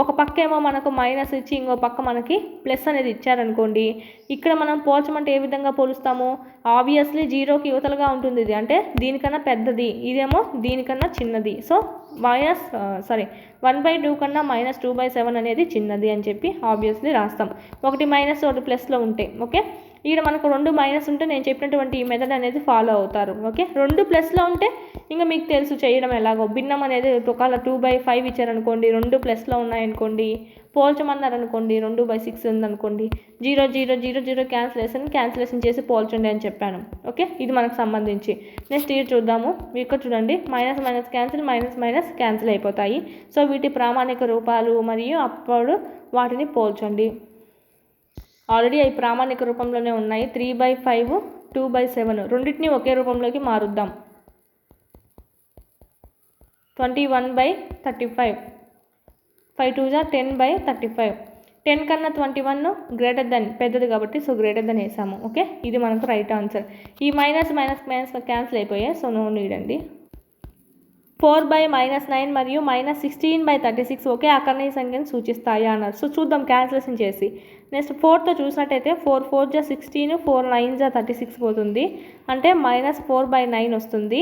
ఒక పక్క ఏమో మనకు మైనస్ ఇచ్చి ఇంకో పక్క మనకి ప్లస్ అనేది ఇచ్చారనుకోండి, ఇక్కడ మనం పోల్చమంటే ఏ విధంగా పోలుస్తాము. ఆబ్వియస్లీ 0కి యువతలుగా ఉంటుంది ఇది, అంటే దీనికన్నా పెద్దది, ఇదేమో దీనికన్నా చిన్నది. సో 1/2 కన్నా -2/7 అనేది చిన్నది అని చెప్పి ఆబ్వియస్లీ రాస్తాం. ఒకటి మైనస్ ఒకటి ప్లస్లో ఉంటే. ఓకే, ఇక్కడ మనకు 2 మైనస్ ఉంటే నేను చెప్పినటువంటి ఈ మెథడ్ అనేది ఫాలో అవుతారు. ఓకే, 2 ప్లస్లో ఉంటే ఇంకా మీకు తెలుసు చేయడం ఎలాగో. భిన్నం అనేది ఒకవేళ 2/5 ఇచ్చారనుకోండి, 2 ప్లస్లో ఉన్నాయనుకోండి, పోల్చమన్నారనుకోండి 2/6 ఉందనుకోండి, 0 0 0 0 క్యాన్సిలేషన్ చేసి పోల్చండి అని చెప్పాను. ఓకే, ఇది మనకు సంబంధించి. నెక్స్ట్ ఇది చూద్దాము. ఇక్కడ చూడండి minus minus cancel, minus minus cancel అయిపోతాయి. సో వీటి ప్రామాణిక రూపాలు మరియు అప్పుడు వాటిని పోల్చండి. ఆల్రెడీ అవి ప్రామాణిక రూపంలోనే ఉన్నాయి. 3/5 2/7 రెండింటిని ఒకే రూపంలోకి మారుద్దాం. 21/35 5 2 = 10/35. 10 కన్నా 21 గ్రేటర్ దెన్ పెద్దది కాబట్టి సో గ్రేటర్ దెన్ వేసాము. ఓకే, ఇది మనకు రైట్ ఆన్సర్. ఈ మైనస్ మైనస్ మైనస్ క్యాన్సిల్ అయిపోయాయి, సో నో నీడ్ అండి. 4/-9 మరియు -16/36 ఒకే అకర్ణీయ సంఖ్యను సూచిస్తాయా అన్నారు. సో చూద్దాం క్యాన్సిలేషన్ చేసి. నెక్స్ట్ 4తో చూసినట్టయితే 4 4 = 16, 4 9 = 36 పోతుంది, అంటే -4/9 వస్తుంది.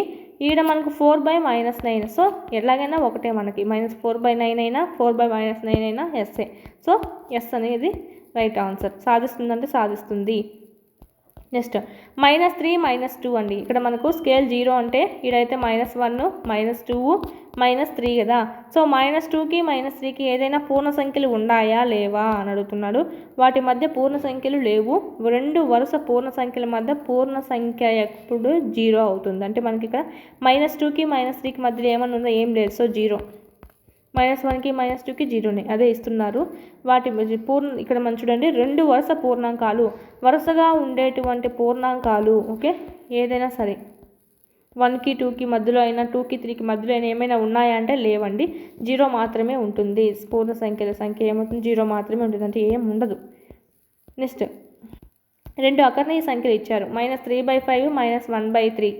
ఈడ మనకు 4/-9. సో ఎలాగైనా ఒకటే మనకి, -4/9 అయినా 4/-9 అయినా ఎస్ఏ. సో ఎస్ అనేది రైట్ ఆన్సర్. సాధిస్తుందంటే సాధిస్తుంది. నెక్స్ట్ -3 -2 అండి. ఇక్కడ మనకు స్కేల్ 0 అంటే ఇడైతే -1 -2 -3 కదా. సో -2కి -3కి ఏదైనా పూర్ణ సంఖ్యలు ఉన్నాయా లేవా అని అడుగుతున్నాడు. వాటి మధ్య పూర్ణ సంఖ్యలు లేవు. రెండు వరుస పూర్ణ సంఖ్యల మధ్య పూర్ణ సంఖ్య ఎప్పుడు 0 అవుతుంది. అంటే మనకి ఇక్కడ -2కి -3కి మధ్యలో ఏమన్నా ఉందో ఏం లేదు, సో 0. -1కి -2కి 0నే అదే ఇస్తున్నారు. వాటి ఇక్కడ మనం చూడండి రెండు వరుస పూర్ణాంకాలు, వరుసగా ఉండేటువంటి పూర్ణాంకాలు. ఓకే, ఏదైనా సరే 1కి 2కి మధ్యలో అయినా 2కి 3కి మధ్యలో అయినా ఏమైనా ఉన్నాయా అంటే లేవండి, 0 మాత్రమే ఉంటుంది. పూర్ణ సంఖ్యల సంఖ్య ఏమవుతుంది 0 మాత్రమే ఉంటుంది, అంటే ఏం ఉండదు. నెక్స్ట్ రెండు అకర్ణీయ సంఖ్యలు ఇచ్చారు, -3/5 -1/3.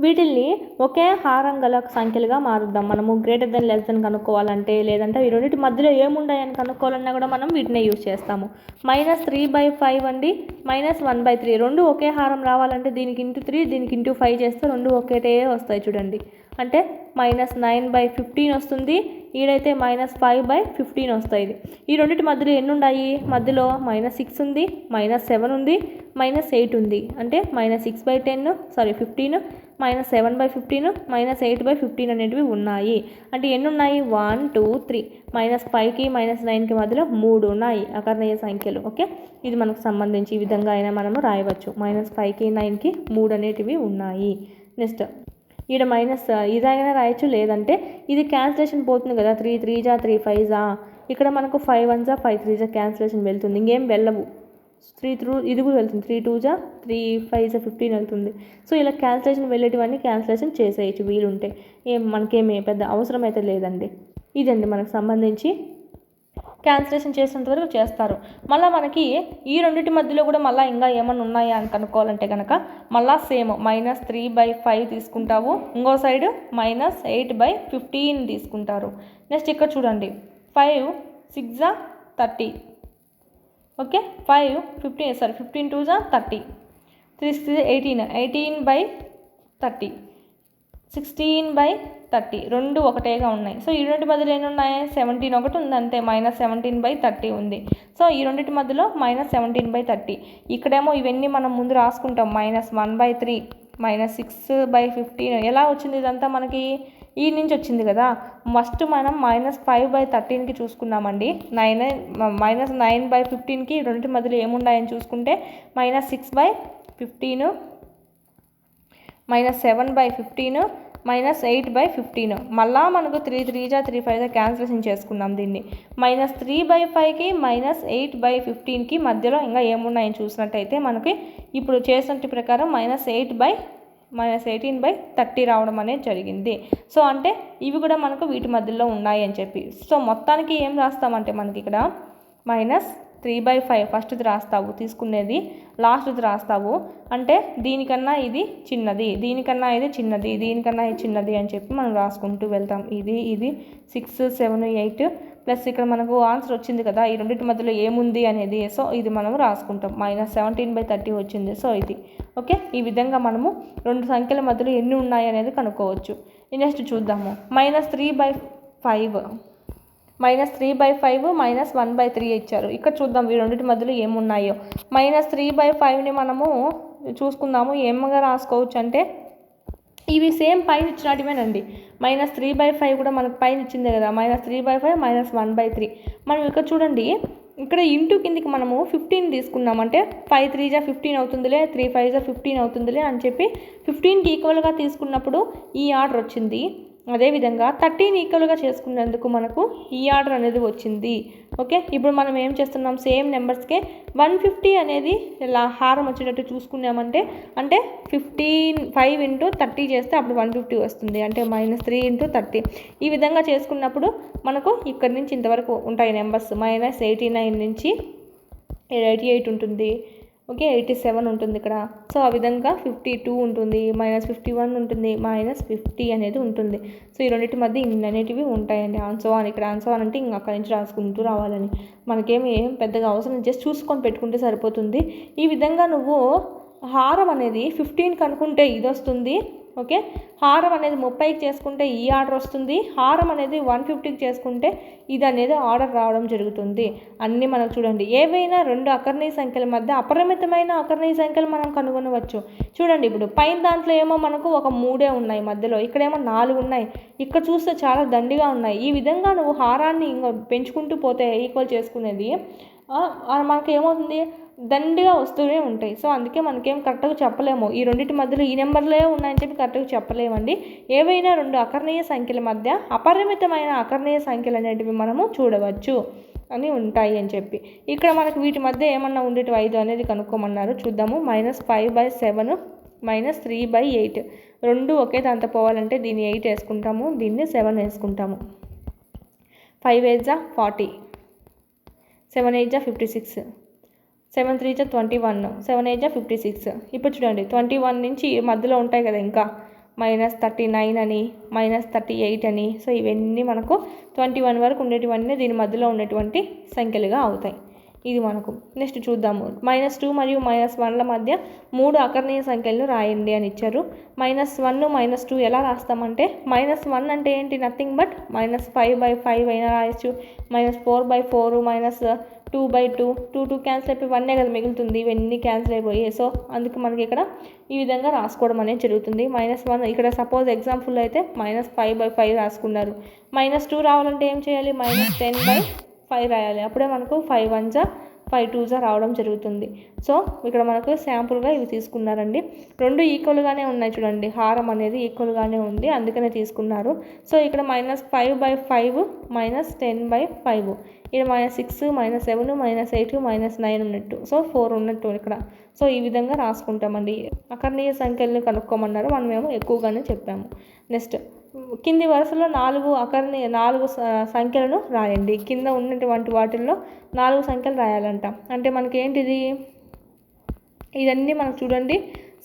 వీటిల్ని ఒకే హారం గల సంఖ్యలుగా మారుద్దాం. మనము గ్రేటర్ దెన్ లెస్ దెన్ కనుక్కోవాలంటే, లేదంటే ఈ రెండింటి మధ్యలో ఏముండాయని కనుక్కోవాలన్నా కూడా మనం వీటినే యూజ్ చేస్తాము. -3/5 అండి, -1/3 రెండు ఒకే హారం రావాలంటే దీనికి ఇంటూ 3 దీనికి ఇంటూ 5 చేస్తే రెండు ఒకేటే వస్తాయి చూడండి. అంటే -9/15 వస్తుంది, ఈడైతే -5/15 వస్తాయి. ఈ రెండింటి మధ్యలో ఎన్ని ఉన్నాయి? మధ్యలో -6 ఉంది, -7 ఉంది, -8 ఉంది. అంటే -6/10 15 -7/15 -8/15 అనేటివి ఉన్నాయి. అంటే ఎన్ని ఉన్నాయి? 1 2 3 -5కి -9కి మధ్యలో 3 ఉన్నాయి అకర్ణీయ సంఖ్యలు. ఓకే, ఇది మనకు సంబంధించి ఈ విధంగా అయినా మనము రాయవచ్చు. -5కి 9కి 3 అనేటివి ఉన్నాయి. నెక్స్ట్ ఈడ ఇదైనా రాయొచ్చు, లేదంటే ఇది క్యాన్సిలేషన్ పోతుంది కదా, 3 3 3 5 ఇక్కడ మనకు 5 1 5 3 క్యాన్సిలేషన్ వెళ్తుంది, ఇంకేం వెళ్ళవు. 3 3 ఇది కూడా వెళ్తుంది, 3 2 3 5 15 వెళ్తుంది. సో ఇలా క్యాన్సిలేషన్ వెళ్ళేటివన్నీ క్యాన్సిలేషన్ చేసేయచ్చు వీలుంటే, మనకేమీ పెద్ద అవసరం అయితే లేదండి. ఇదండి మనకు సంబంధించి క్యాన్సిలేషన్ చేసినంత వరకు చేస్తారు. మళ్ళీ మనకి ఈ రెండింటి మధ్యలో కూడా మళ్ళీ ఇంకా ఏమైనా ఉన్నాయా అని కనుక్కోవాలంటే కనుక మళ్ళీ సేమ్ -3/5 తీసుకుంటావు, ఇంకో సైడ్ -8/15 తీసుకుంటారు. నెక్స్ట్ ఇక్కడ చూడండి, 5 6 30. ఓకే, 15 2 30, 3 6 18 18/30, 16/30 రెండు ఒకటేగా ఉన్నాయి. సో ఈ రెండింటి మధ్యలో ఎన్ని ఉన్నాయి? 17 ఒకటి ఉంది అంతే, -17/30 ఉంది. సో ఈ రెండింటి మధ్యలో -17/30. ఇక్కడేమో ఇవన్నీ మనం ముందు రాసుకుంటాం, -1/3 -6/15. ఎలా వచ్చింది ఇదంతా? మనకి ఈ నుంచి వచ్చింది కదా. ఫస్ట్ మనం -5/13కి చూసుకున్నామండి, -9/15కి రెండింటి మధ్యలో ఏమున్నాయని చూసుకుంటే -6/15 -7/15 -8/15. మళ్ళా మనకు 3 3 3 5 క్యాన్సిలేషన్ చేసుకున్నాం దీన్ని. -3/5కి -8/15కి మధ్యలో ఇంకా ఏమున్నాయని చూసినట్టయితే మనకి ఇప్పుడు చేసినట్టు ప్రకారం -18/30 రావడం అనేది జరిగింది. సో అంటే ఇవి కూడా మనకు వీటి మధ్యలో ఉన్నాయి అని చెప్పి. సో మొత్తానికి ఏం రాస్తామంటే మనకి ఇక్కడ -3/5 ఫస్ట్ది రాస్తావు, తీసుకునేది లాస్ట్ది రాస్తావు. అంటే దీనికన్నా ఇది చిన్నది, దీనికన్నా ఇది చిన్నది, దీనికన్నా ఇది చిన్నది అని చెప్పి మనం రాసుకుంటూ వెళ్తాం. ఇది 6 7 8 ప్లస్ ఇక్కడ మనకు ఆన్సర్ వచ్చింది కదా, ఈ రెండింటి మధ్యలో ఏముంది అనేది. సో ఇది మనం రాసుకుంటాం, -17/30 వచ్చింది. సో ఇది ఓకే. ఈ విధంగా మనము రెండు సంఖ్యల మధ్యలో ఎన్ని ఉన్నాయి అనేది కనుక్కోవచ్చు. నెక్స్ట్ చూద్దాము, -3/5 -1/3 ఇచ్చారు. ఇక్కడ చూద్దాం ఈ రెండింటి మధ్యలో ఏమున్నాయో. -3/5ని మనము చూసుకుందాము, ఏమగా రాసుకోవచ్చు అంటే ఇవి సేమ్ పైన ఇచ్చినట్టువేనండి. -3/5 కూడా మనకు పైన ఇచ్చిందే కదా, -3/5 -1/3. మనం ఇక్కడ చూడండి, ఇక్కడ ఇంటూ కిందికి మనము 15 తీసుకున్నామంటే 5 3 15 అవుతుందిలే, 3 5 15 అవుతుందిలే అని చెప్పి 15కి ఈక్వల్గా తీసుకున్నప్పుడు ఈ ఆర్డర్ వచ్చింది. అదేవిధంగా 13 ఈక్వల్గా చేసుకునేందుకు మనకు ఈ ఆర్డర్ అనేది వచ్చింది. ఓకే, ఇప్పుడు మనం ఏం చేస్తున్నాం, సేమ్ నెంబర్స్కే 150 అనేది ఇలా హారం వచ్చేటట్టు చూసుకున్నామంటే, అంటే 5 × 30 చేస్తే అప్పుడు 150 వస్తుంది, అంటే -3 × 30. ఈ విధంగా చేసుకున్నప్పుడు మనకు ఇక్కడి నుంచి ఇంతవరకు ఉంటాయి నెంబర్స్. -89 నుంచి 88 ఉంటుంది, ఓకే, 87 ఉంటుంది ఇక్కడ. సో ఆ విధంగా 52 ఉంటుంది, -51 ఉంటుంది, -50 అనేది ఉంటుంది. సో ఈ రెండింటి మధ్య ఇన్ని అనేటివి ఉంటాయండి. ఆన్సర్ ఇక్కడ ఆన్సర్ అంటే ఇంకా అక్కడి నుంచి రాసుకుంటూ రావాలని మనకేమి ఏం పెద్దగా అవసరం, జస్ట్ చూసుకొని పెట్టుకుంటే సరిపోతుంది. ఈ విధంగా నువ్వు హారం అనేది 15కి అనుకుంటే ఇది వస్తుంది. ఓకే, హారం అనేది 30కి చేసుకుంటే ఈ ఆర్డర్ వస్తుంది, హారం అనేది 150కి చేసుకుంటే ఇది అనేది ఆర్డర్ రావడం జరుగుతుంది. అన్నీ మనకు చూడండి, ఏవైనా రెండు అకర్ణీయ సంఖ్యల మధ్య అపరిమితమైన అకర్ణీయ సంఖ్యలు మనం కనుగొనవచ్చు. చూడండి, ఇప్పుడు పైన దాంట్లో ఏమో మనకు ఒక 3 ఉన్నాయి, మధ్యలో ఇక్కడేమో 4 ఉన్నాయి, ఇక్కడ చూస్తే చాలా దండిగా ఉన్నాయి. ఈ విధంగా నువ్వు హారాన్ని ఇంకా పెంచుకుంటూ పోతే ఈక్వల్ చేసుకునేది మనకు ఏమవుతుంది, దండిగా వస్తూనే ఉంటాయి. సో అందుకే మనకేం కరెక్ట్గా చెప్పలేము, ఈ రెండింటి మధ్యలో ఈ నెంబర్లే ఉన్నాయని చెప్పి కరెక్ట్గా చెప్పలేమండి. ఏవైనా రెండు అకర్ణీయ సంఖ్యల మధ్య అపరిమితమైన అకర్ణీయ సంఖ్యలు అనేటివి మనము చూడవచ్చు అని ఉంటాయి అని చెప్పి. ఇక్కడ మనకు వీటి మధ్య ఏమన్నా ఉండేటి 5 అనేది కనుక్కోమన్నారు. చూద్దాము, -5/7 -3/8 రెండు ఒకే దాంతో పోవాలంటే దీన్ని 8 వేసుకుంటాము, దీన్ని 7 వేసుకుంటాము. 5 8 40, 7 8 56, 7 3 జా 21, 7 8 జా 56. ఇప్పుడు చూడండి 21 నుంచి మధ్యలో ఉంటాయి కదా ఇంకా -39 అని -38 అని. సో ఇవన్నీ మనకు 21 వరకు ఉండేటివన్నీ దీని మధ్యలో ఉండేటువంటి సంఖ్యలుగా అవుతాయి. ఇది మనకు నెక్స్ట్ చూద్దాము. -2 మరియు -1ల మధ్య 3 అకర్ణీయ సంఖ్యలను రాయండి అని ఇచ్చారు. -1 -2 ఎలా రాస్తామంటే -1 అంటే ఏంటి, నథింగ్ బట్ -5/5 అయినా రాయొచ్చు, -4/4, -2/2, 2 క్యాన్సిల్ అయిపోయి 1 కదా మిగులుతుంది, ఇవన్నీ క్యాన్సిల్ అయిపోయాయి. సో అందుకు మనకి ఇక్కడ ఈ విధంగా రాసుకోవడం అనేది జరుగుతుంది. -1 ఇక్కడ సపోజ్ ఎగ్జాంపుల్ అయితే -5/5 రాసుకున్నారు. -2 రావాలంటే ఏం చేయాలి, -10/5 రాయాలి. అప్పుడే మనకు 5 1 జా 5 2 జా రావడం జరుగుతుంది. సో ఇక్కడ మనకు శాంపుల్గా ఇవి తీసుకున్నారండి. రెండు ఈక్వల్గానే ఉన్నాయి చూడండి, హారం అనేది ఈక్వల్గానే ఉంది, అందుకనే తీసుకున్నారు. సో ఇక్కడ -5/5 -10/5, ఇక్కడ -6 -7 -8 -9 ఉన్నట్టు. సో 4 ఉన్నట్టు ఇక్కడ. సో ఈ విధంగా రాసుకుంటామండి. అకర్ణీయ సంఖ్యలను కనుక్కోమన్నారు, మనమేమో ఎక్కువగానే చెప్పాము. నెక్స్ట్ కింది వరుసలో 4 సంఖ్యలను రాయండి. కింద ఉన్నటువంటి వాటిల్లో 4 సంఖ్యలు రాయాలంట. అంటే మనకి ఏంటిది, ఇవన్నీ మనకు చూడండి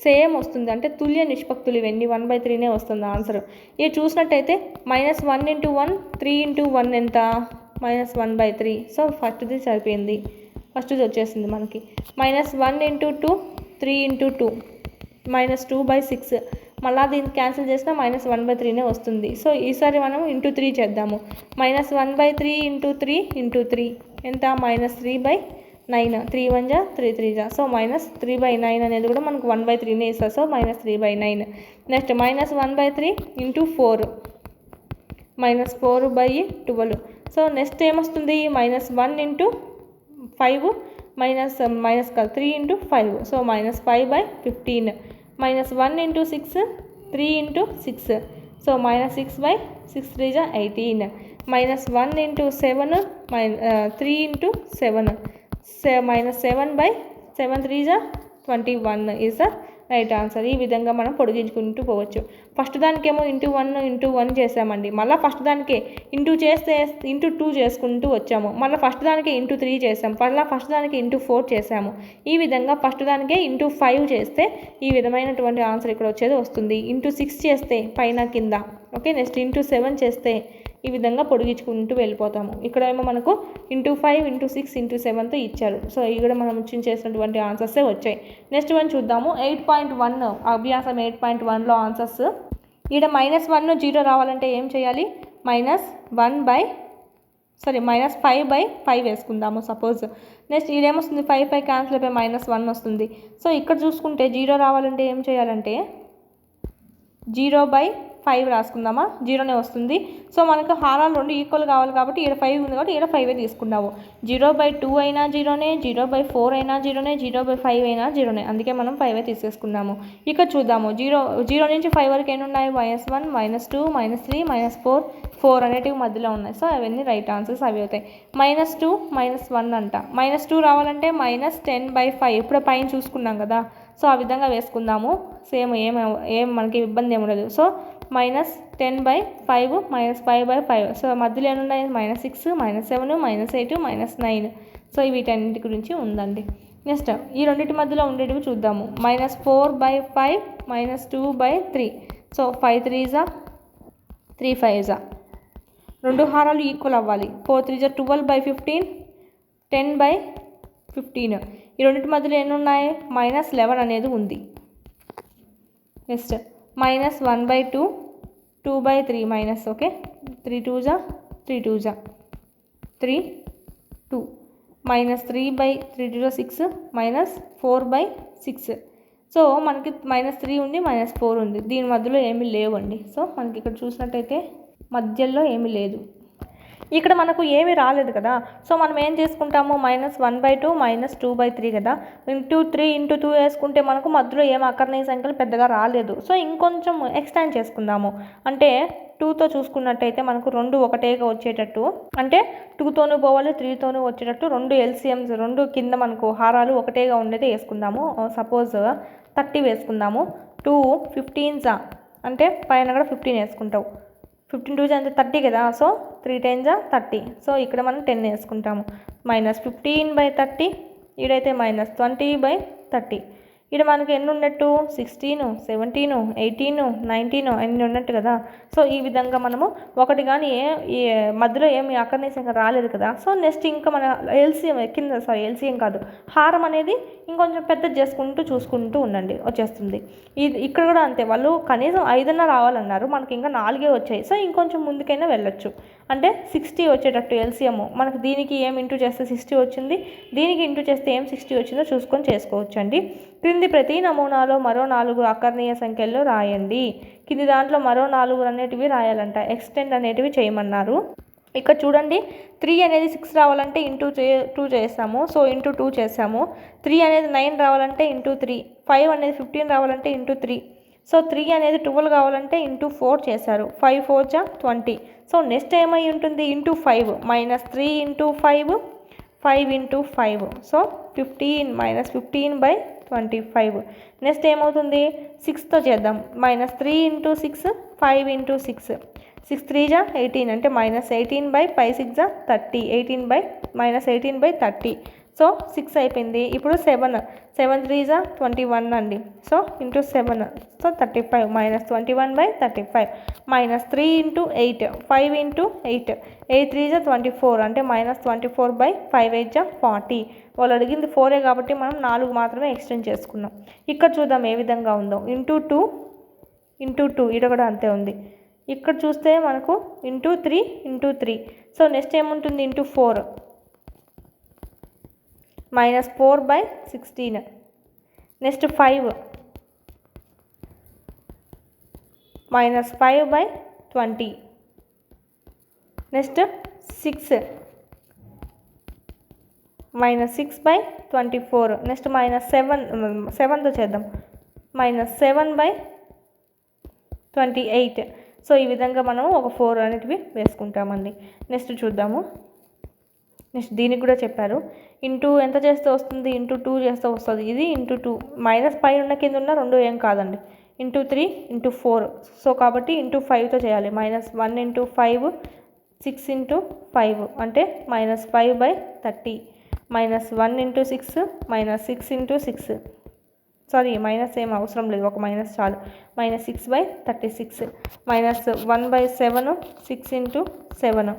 సేమ్ వస్తుంది, అంటే తుల్య నిష్పత్తులు ఇవన్నీ 1/3నే వస్తుంది ఆన్సర్. ఇది చూసినట్టయితే -1 × 1 3 × 1 ఎంత, -1/3. సో ఫస్ట్ది సరిపోయింది, ఫస్ట్ది వచ్చేసింది మనకి. -1 × 2 3 × 2 -2/6. మళ్ళీ దీన్ని క్యాన్సిల్ చేసినా -1/3నే వస్తుంది. సో ఈసారి మనం × 3 చేద్దాము. -1/3 × 3 × 3 ఎంత, -3/9. 3 1 జా 3 3 జా. సో -3/9 అనేది కూడా మనకు 1/3నే ఇస్తుంది. సో -3/9. నెక్స్ట్ -1/3 × 4 -4/12. సో నెక్స్ట్ ఏమొస్తుంది, -1 × 5 3 × 5. సో -5/15. -1 × 6 3 × 6. సో -6/6 3 జా 18. -1 × 7 3 × 7. -7/7 3 జా 21 ఈజ్ ద రైట్ ఆన్సర్. ఈ విధంగా మనం పొడిగించుకుంటూ పోవచ్చు. ఫస్ట్ దానికేమో × 1 చేసామండి, మళ్ళీ ఫస్ట్ దానికే చేస్తే × 2 చేసుకుంటూ వచ్చాము, మళ్ళీ ఫస్ట్ దానికి × 3 చేసాము, మళ్ళీ ఫస్ట్ దానికి × 4 చేసాము. ఈ విధంగా ఫస్ట్ దానికే × 5 చేస్తే ఈ విధమైనటువంటి ఆన్సర్ ఇక్కడ వచ్చేది వస్తుంది. × 6 చేస్తే పైన కింద. ఓకే, నెక్స్ట్ × 7 చేస్తే ఈ విధంగా పొడిగించుకుంటూ వెళ్ళిపోతాము. ఇక్కడ ఏమో మనకు × 5 × 6 × 7తో ఇచ్చారు. సో ఇక్కడ మనం చేసినటువంటి ఆన్సర్సే వచ్చాయి. నెక్స్ట్ వన్ చూద్దాము. 8.1 అభ్యాసం 8.1లో ఆన్సర్స్. ఇక్కడ -1 0 రావాలంటే ఏం చేయాలి, -5/5 వేసుకుందాము సపోజ్. నెక్స్ట్ ఇదేమొస్తుంది, 5 క్యాన్సిల్ అయిపోయి -1 వస్తుంది. సో ఇక్కడ చూసుకుంటే 0 రావాలంటే ఏం చేయాలంటే 0/5 రాసుకుందామా, 0నే వస్తుంది. సో మనకు హారాలు 2 ఈక్వల్ కావాలి కాబట్టి ఇక్కడ 5 ఉంది కాబట్టి ఇక్కడ 5 తీసుకున్నాము. 0/2 అయినా 0నే, 0/4 అయినా 0నే, 0/5 అయినా 0నే, అందుకే మనం 5 తీసేసుకున్నాము. ఇక్కడ చూద్దాము, 0 నుంచి 5 వరకు ఎన్ని ఉన్నాయి, -1 -2 -3 -4 4 అనేటివి మధ్యలో ఉన్నాయి. సో అవన్నీ రైట్ ఆన్సర్స్ అవి అవుతాయి. -2 -1 అంట. -2 రావాలంటే -10/5, ఇప్పుడే పైన చూసుకున్నాం కదా. సో ఆ విధంగా వేసుకుందాము, సేమ్ ఏం మనకి ఇబ్బంది ఏమి ఉండదు. సో -10/5 -5/5. సో మధ్యలో ఏమున్నాయి, -6 -7 -8 -9. సో వీటన్నిటి గురించి ఉందండి. నెక్స్ట్ ఈ రెండింటి మధ్యలో ఉండేటివి చూద్దాము. -4/5 -2/3. సో 5 3 జా 3 5 జా. 2 హారాలు ఈక్వల్ అవ్వాలి. 4 3 జా 12/15 10/15. ఈ రెండింటి మధ్యలో ఎన్ని ఉన్నాయి, -11 అనేది ఉంది. Next -1/2 2/3 minus. ఓకే, 3 2 జా 3 2 జా 3 2 -3/3 2 6 -4/6. సో మనకి -3 ఉంది -4 ఉంది, దీని మధ్యలో ఏమీ లేవండి. సో మనకి ఇక్కడ చూసినట్టయితే మధ్యలో ఏమీ లేదు, ఇక్కడ మనకు ఏమీ రాలేదు కదా. సో మనం ఏం చేసుకుంటాము, -1/2 -2/3 కదా, × 2 వేసుకుంటే మనకు మధ్యలో ఏం అకర్ణీయ సంఖ్యలు పెద్దగా రాలేదు. సో ఇంకొంచెం ఎక్స్టెండ్ చేసుకుందాము. అంటే 2తో చూసుకున్నట్టయితే మనకు 2 ఒకటేగా వచ్చేటట్టు, అంటే 2తోనూ పోవాలి 3తోనూ వచ్చేటట్టు 2 LCMs 2 కింద మనకు హారాలు ఒకటేగా ఉండేది వేసుకుందాము. సపోజ్ 30 వేసుకుందాము. 2 15s అంటే పైన కూడా 15 వేసుకుంటావు. 15 2 అంటే 30 కదా. So 3 10s 30. సో ఇక్కడ మనం 10 వేసుకుంటాము. -15/30 ఈడైతే -20/30. ఇక్కడ మనకి ఎన్ని ఉన్నట్టు 16, 17, 18, 19 అన్ని ఉన్నట్టు కదా. సో ఈ విధంగా మనము ఒకటి కానీ మధ్యలో ఏమి అకర్ణీయ సంఖ్య రాలేదు కదా. సో నెక్స్ట్ ఇంకా మన ఎల్సిఎం ఎల్సిఎం కాదు, హారం అనేది ఇంకొంచెం పెద్దది చేసుకుంటూ చూసుకుంటూ ఉండండి, వచ్చేస్తుంది. ఇక్కడ కూడా అంతే, వాళ్ళు కనీసం 5 రావాలన్నారు, మనకి ఇంకా 4 వచ్చాయి. సో ఇంకొంచెం ముందుకైనా వెళ్ళొచ్చు. అంటే 60 వచ్చేటట్టు ఎల్సిఎం మనకి దీనికి ఏం ఇంటూ చేస్తే 60 వచ్చింది, దీనికి ఇంటూ చేస్తే ఏం 60 వచ్చిందో చూసుకొని చేసుకోవచ్చు అండి. క్రింది ప్రతి నమూనాలో మరో 4 అకర్ణీయ సంఖ్యల్లో రాయండి. కింది దాంట్లో మరో 4 అనేటివి రాయాలంట, ఎక్స్టెండ్ అనేటివి చేయమన్నారు. ఇక్కడ చూడండి, 3 అనేది 6 రావాలంటే ఇంటూ 2 చేస్తాము. సో ఇంటూ 2 చేసాము. 3 అనేది 9 రావాలంటే ఇంటూ 3, 5 అనేది 15 రావాలంటే ఇంటూ 3. సో 3 అనేది 12 కావాలంటే ఇంటూ 4 చేశారు. 5 4 జా 20. సో నెక్స్ట్ ఏమై ఉంటుంది, into 5 -3 into 5, 5 into 5. So 15 -15/25. Next ఏమవుతుంది, 6తో చేద్దాం. -3 ఇంటూ 6, 5 ఇంటూ 6, 6 3 జా 18 అంటే -18/5 6 జా 30, 18/30. సో 6 అయిపోయింది. ఇప్పుడు 7 3 జా 21 అండి. So into 7, so 35 -21/35. -3 into 8, 5 into 8, 8 3 జా 24 అంటే -24/5 8 జా 40. వాళ్ళు అడిగింది 4 కాబట్టి మనం 4 మాత్రమే ఎక్స్టెండ్ చేసుకున్నాం. ఇక్కడ చూద్దాం ఏ విధంగా ఉందో. ఇంటూ 2 ఇక్కడ కూడా అంతే ఉంది. ఇక్కడ చూస్తే మనకు ఇంటూ 3. సో నెక్స్ట్ ఏముంటుంది, ఇంటూ 4 -4/16. నెక్స్ట్ 5 -5/20. నెక్స్ట్ 6 -6/24. నెక్స్ట్ -7తో చేద్దాం, -7/28. సో ఈ విధంగా మనం ఒక 4 అనేటివి వేసుకుంటామండి. నెక్స్ట్ చూద్దాము. నెక్స్ట్ దీనికి కూడా చెప్పారు, ఇంటూ ఎంత చేస్తే వస్తుంది, ఇంటూ 2 చేస్తే వస్తుంది. ఇది ఇంటూ 2 మైనస్ పైన ఉన్న కింద ఉన్న 2 ఏం కాదండి, ఇంటూ 3 ఇంటూ 4. సో కాబట్టి ఇంటూ 5తో చేయాలి. -1 ఇంటూ 5, 6 ఇంటూ 5 అంటే -5/30. -1 ఇంటూ 6, -6 ఇంటూ 6, సారీ మైనస్ ఏం అవసరం లేదు, ఒక మైనస్ చాలు. -6/36. -1/7, 6 ఇంటూ 7,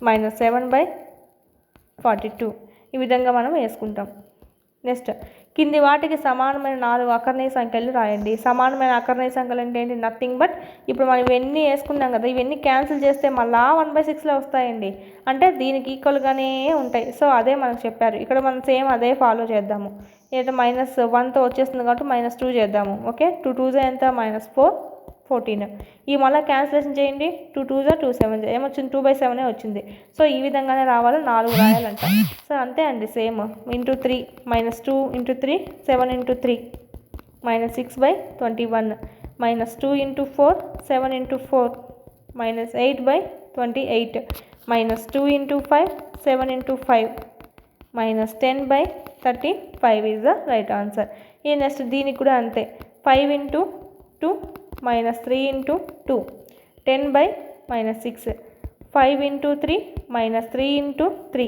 -7/42. ఈ విధంగా మనం వేసుకుంటాం. నెక్స్ట్ కింది వాటికి సమానమైన 4 అకర్ణీయ సంఖ్యలు రాయండి. సమానమైన అకర్ణీయ సంఖ్యలు అంటే ఏంటి, నథింగ్ బట్ ఇప్పుడు మనం ఇవన్నీ వేసుకున్నాం కదా, ఇవన్నీ క్యాన్సిల్ చేస్తే మళ్ళీ 1/6లో వస్తాయండి. అంటే దీనికి ఈక్వల్గానే ఉంటాయి. సో అదే మనకు చెప్పారు. ఇక్కడ మనం సేమ్ అదే ఫాలో చేద్దాము. ఏంటంటే -1తో వచ్చేస్తుంది కాబట్టి -2 చేద్దాము. ఓకే, 2 2 ఎంత, -4 14. ఈ మళ్ళీ క్యాన్సిలేషన్ చేయండి. 2 2 2 7 ఏమొచ్చింది, 2/7 వచ్చింది. సో ఈ విధంగానే రావాలి, 4 రాయాలంట. సో అంతే అండి, same. Into 3 -2 into 3, 7 into 3 -6/21. -2 into 4, 7 into 4 -8/28. -2 into 5, 7 into 5 -10/35 is the right answer. ఈ నెక్స్ట్ దీనికి కూడా అంతే. 5 into 2 -3 into 2, 10/6. 5 into 3 -3 into 3,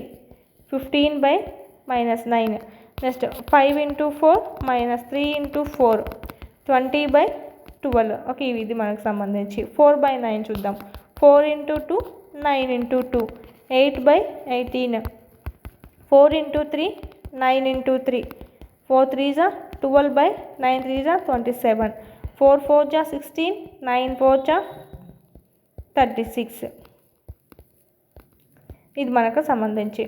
15/9. Next 5 into 4 -3 into 4, 20/12. Okay, ఇది మనకు సంబంధించి. 4/9 చూద్దాం. 4 ఇంటూ 2, 9 ఇంటూ 2, 8/18. 4 ఇంటూ 3, 9 ఇంటూ 3, 4 3 జా 12/9 3 జా 27. 4 4 జా 16, 9 4 జా 36. ఇది మనకు సంబంధించి,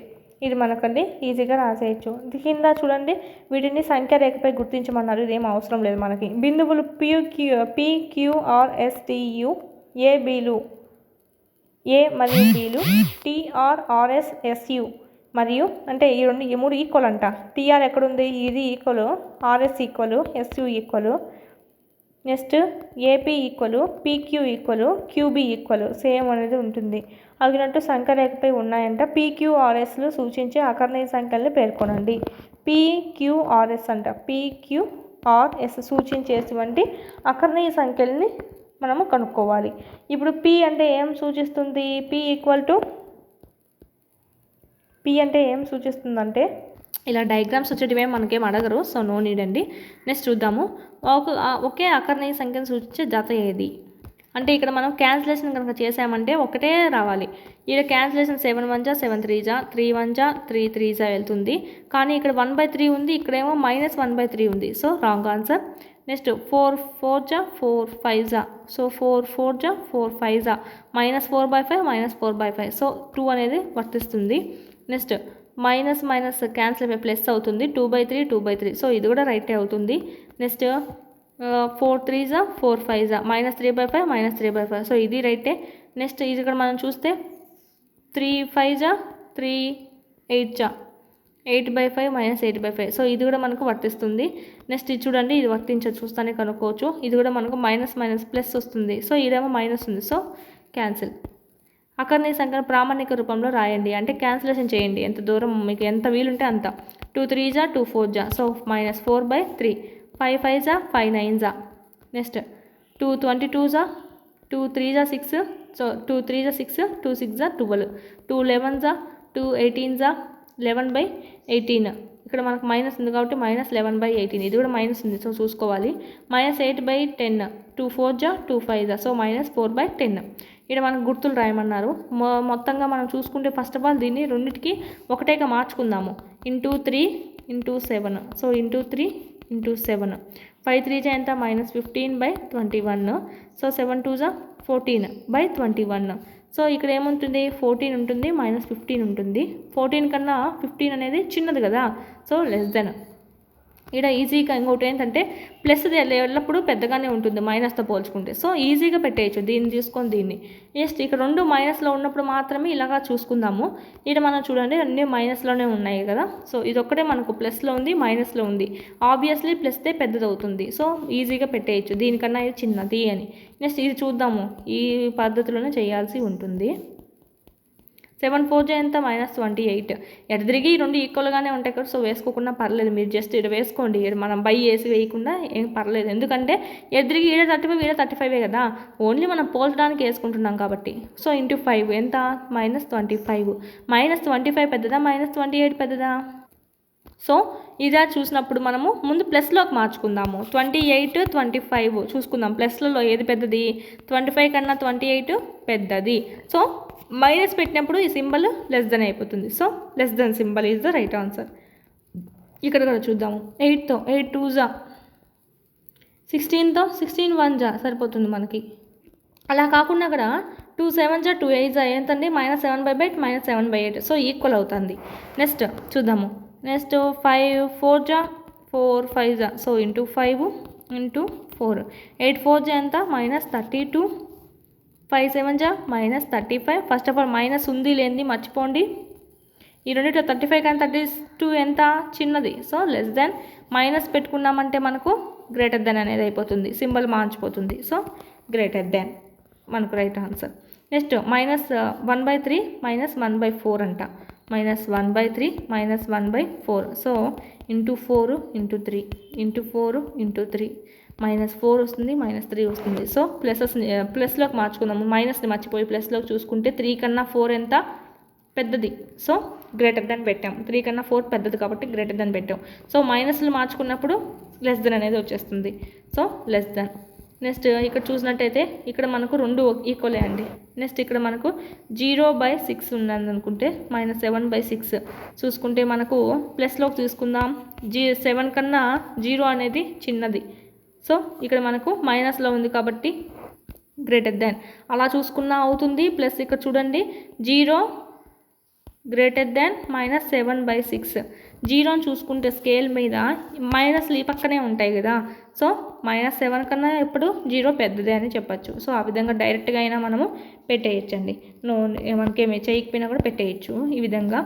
ఇది మనకండి ఈజీగా రాసేయచ్చు. కింద చూడండి, వీటిని సంఖ్య రేఖపై గుర్తించమన్నారు. ఇదేం అవసరం లేదు మనకి. బిందువులు PQRSTU ABలు, A మరియు Bలు, TRRSSU మరియు అంటే ఈ 3 ఈక్వల్ అంట. TR ఎక్కడుంది, ఇది equal, RS equal, SU equal. Next AP equal, PQ equal, QB equal, same అనేది ఉంటుంది. అగినట్టు సంఖ్య రేఖపై ఉన్నాయంట. PQRSలు సూచించే అకర్ణీయ సంఖ్యలను పేర్కొనండి. PQRS అంట, PQRS సూచించేటువంటి అకర్ణీయ సంఖ్యల్ని మనము కనుక్కోవాలి. ఇప్పుడు P అంటే ఏం సూచిస్తుంది, P ఈక్వల్ టు పి అంటే ఏం సూచిస్తుందంటే ఇలా డయాగ్రామ్స్ వచ్చేటివే మనకేం అడగరు, సో నో నీడ్ అండి. నెక్స్ట్ చూద్దాము, ఒకే అకర్ణీయ సంఖ్యను సూచించే జత ఏది అంటే ఇక్కడ మనం క్యాన్సిలేషన్ కనుక చేసామంటే ఒకటే రావాలి. ఇక్కడ క్యాన్సిలేషన్ 7 1 జా 7 3 జా 3 1 జా 3 3 జా వెళ్తుంది, కానీ ఇక్కడ 1/3 ఉంది, ఇక్కడేమో -1/3 ఉంది, సో రాంగ్ ఆన్సర్. నెక్స్ట్ 4 4 జా 4 5 జా, సో 4 4 జా 4 5 జా -4/5 -4/5, సో 2 అనేది వర్తిస్తుంది. నెక్స్ట్ మైనస్ మైనస్ క్యాన్సిల్ అయిపోయి ప్లస్ అవుతుంది, 2/3 2/3, సో ఇది కూడా రైటే అవుతుంది. నెక్స్ట్ 4 3 జా 4 5 జా -3/5 -3/5, సో ఇది రైటే. నెక్స్ట్ ఇది ఇక్కడ మనం చూస్తే 3 5 జా 3 8 జా 8/5 -8/5, సో ఇది కూడా మనకు వర్తిస్తుంది. నెక్స్ట్ ఇది చూడండి, ఇది వర్తించదు, చూస్తానే కనుక్కోవచ్చు. ఇది కూడా మనకు మైనస్ మైనస్ ప్లస్ వస్తుంది, సో ఇదేమో మైనస్ ఉంది, సో క్యాన్సిల్. అకర్ణీయ సంఖ్యను ప్రామాణిక రూపంలో రాయండి అంటే క్యాన్సిలేషన్ చేయండి, ఎంత దూరం మీకు ఎంత వీలుంటే అంత. 2 3 జా 2 4 జా, సో -4/3, 5 5 జా 5 9 జా. నెక్స్ట్ 2 22 జా 2 3 జా 6, సో 2 3 జా 6 2 6 జా 12, 2 11 జా 2 18 జా 11/18, ఇక్కడ మనకు మైనస్ ఉంది కాబట్టి -11/18, ఇది కూడా మైనస్ ఉంది, సో చూసుకోవాలి. -8/10, 2 4 జా 2 5 జా, సో -4/10. ఇక్కడ మనకు గుర్తులు రాయమన్నారు. మొత్తంగా మనం చూసుకుంటే ఫస్ట్ ఆఫ్ ఆల్ దీన్ని రెండింటికి ఒకటేగా మార్చుకుందాము. 3 × 7, సో 3 × 7, 5 3 జా ఎంత -15/21, సో 7 2 జా 14/21, సో ఇక్కడ ఏముంటుంది 14 ఉంటుంది -15 ఉంటుంది. 14 కన్నా 15 అనేది చిన్నది కదా, సో లెస్ దెన్. ఇక్కడ ఈజీగా ఇంకోటి ఏంటంటే ప్లస్ ఎల్లప్పుడూ పెద్దగానే ఉంటుంది మైనస్తో పోల్చుకుంటే, సో ఈజీగా పెట్టేయచ్చు దీన్ని తీసుకొని దీన్ని. నెక్స్ట్ ఇక్కడ రెండు మైనస్లో ఉన్నప్పుడు మాత్రమే ఇలాగా చూసుకుందాము. ఇక్కడ మనం చూడండి అన్నీ మైనస్లోనే ఉన్నాయి కదా, సో ఇది ఒక్కటే మనకు ప్లస్లో ఉంది మైనస్లో ఉంది, ఆబ్వియస్లీ ప్లస్దే పెద్దది అవుతుంది, సో ఈజీగా పెట్టేయచ్చు దీనికన్నా ఇది చిన్నది అని. నెక్స్ట్ ఇది చూద్దాము, ఈ పద్ధతిలోనే చేయాల్సి ఉంటుంది. 7 4 జా ఎంత -28, ఎటు తిరిగి రెండు ఈక్వల్గానే ఉంటాయి కదా, సో వేసుకోకుండా పర్లేదు, మీరు జస్ట్ ఇక్కడ వేసుకోండి, మనం బై వేసి వేయకుండా ఏం పర్లేదు, ఎందుకంటే ఎటు తిరిగి ఈడ 35 ఈడ 35 కదా, ఓన్లీ మనం పోల్చడానికి వేసుకుంటున్నాం కాబట్టి. సో × 5 ఎంత -25, -25 పెద్దదా -28 పెద్దదా, సో ఇదా చూసినప్పుడు మనము ముందు ప్లస్లోకి మార్చుకుందాము. 28 25 చూసుకుందాం, ప్లస్లలో ఏది పెద్దది, 25 కన్నా 28 పెద్దది, సో మైనస్ పెట్టినప్పుడు ఈ సింబల్ లెస్ దెన్ అయిపోతుంది, so less than symbol is the right answer. ఇక్కడ కూడా చూద్దాము, 8తో 8 2 జా 16తో 16 1 జా సరిపోతుంది మనకి. అలా కాకుండా అక్కడ 2 7 జా 2 8 జా ఎంతండి -7/8 -7/8, సో ఈక్వల్ అవుతుంది. నెక్స్ట్ చూద్దాము, నెక్స్ట్ 5 4 జా 4 5 జా, సో × 5 × 4, 8 4 జా ఎంత -32, 5 7 జా -35, ఫస్ట్ ఆఫ్ ఆల్ మైనస్ ఉంది లేనిది మర్చిపోండి. ఈ రెండింటిలో 35 కానీ 32 ఎంత చిన్నది, సో లెస్ దెన్. మైనస్ పెట్టుకున్నామంటే మనకు గ్రేటర్ దెన్ అనేది అయిపోతుంది, సింబల్ మార్చిపోతుంది, సో గ్రేటర్ దెన్ మనకు రైట్ ఆన్సర్. నెక్స్ట్ -1/3 -1/4 అంట, -1/3 -1/4, సో × 4 × 3 × 4 × 3 -4 వస్తుంది -3 వస్తుంది, సో ప్లస్లోకి మార్చుకుందాము. మైనస్ని మర్చిపోయి ప్లస్లోకి చూసుకుంటే 3 కన్నా 4 ఎంత పెద్దది, సో గ్రేటర్ దెన్ పెట్టాం. 3 కన్నా 4 పెద్దది కాబట్టి గ్రేటర్ దెన్ పెట్టాం, సో మైనస్లు మార్చుకున్నప్పుడు లెస్ దెన్ అనేది వచ్చేస్తుంది, సో లెస్ దెన్. నెక్స్ట్ ఇక్కడ చూసినట్టయితే ఇక్కడ మనకు రెండు ఈక్వలే అండి. నెక్స్ట్ ఇక్కడ మనకు 0/6 ఉన్నది అనుకుంటే -7/6 చూసుకుంటే మనకు ప్లస్లోకి తీసుకుందాం. 7 కన్నా 0 అనేది చిన్నది, సో ఇక్కడ మనకు మైనస్లో ఉంది కాబట్టి గ్రేటర్ దెన్ అలా చూసుకున్నా అవుతుంది. ప్లస్ ఇక్కడ చూడండి 0 గ్రేటర్ దెన్ -7/6, 0 చూసుకుంటే స్కేల్ మీద మైనస్లు ఈ పక్కనే ఉంటాయి కదా, సో -7 కన్నా ఎప్పుడు 0 పెద్దదే అని చెప్పచ్చు. సో ఆ విధంగా డైరెక్ట్గా అయినా మనము పెట్టేయచ్చండి, మనకేమి చేయకపోయినా కూడా పెట్టేయచ్చు ఈ విధంగా.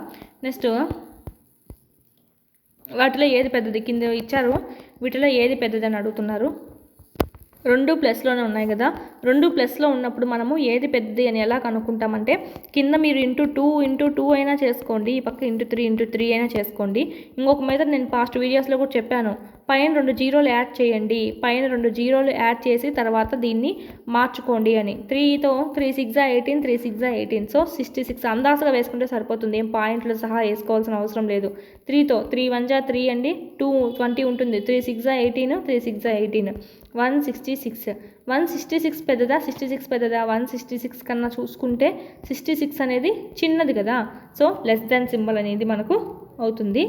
నెక్స్ట్ వాటిలో ఏది పెద్దది కింద ఇచ్చారు, వీటిలో ఏది పెద్దది అని అడుగుతున్నారు. రెండు ప్లస్లోనే ఉన్నాయి కదా, రెండు ప్లస్లో ఉన్నప్పుడు మనము ఏది పెద్దది అని ఎలా కనుక్కుంటామంటే కింద మీరు × 2 అయినా చేసుకోండి, ఈ పక్క × 3 అయినా చేసుకోండి. ఇంకొక మెథడ్ నేను పాస్ట్ వీడియోస్లో కూడా చెప్పాను, పైన 2 జీరోలు యాడ్ చేయండి, పైన 2 జీరోలు యాడ్ చేసి తర్వాత దీన్ని మార్చుకోండి అని. 3తో 3 6 18, 3 6 18, సో 66 అందాసుగా వేసుకుంటే సరిపోతుంది, ఏం పాయింట్లు సహా వేసుకోవాల్సిన అవసరం లేదు. 3తో 3 1 3 అండి, 2 20 ఉంటుంది, 3 6 18, 3 6 18, 166. 166 పెద్దదా 66 పెద్దదా? 166 కన్నా చూసుకుంటే 66 అనేది చిన్నది కదా, సో లెస్ దాన్ సింబల్ అనేది మనకు అవుతుంది.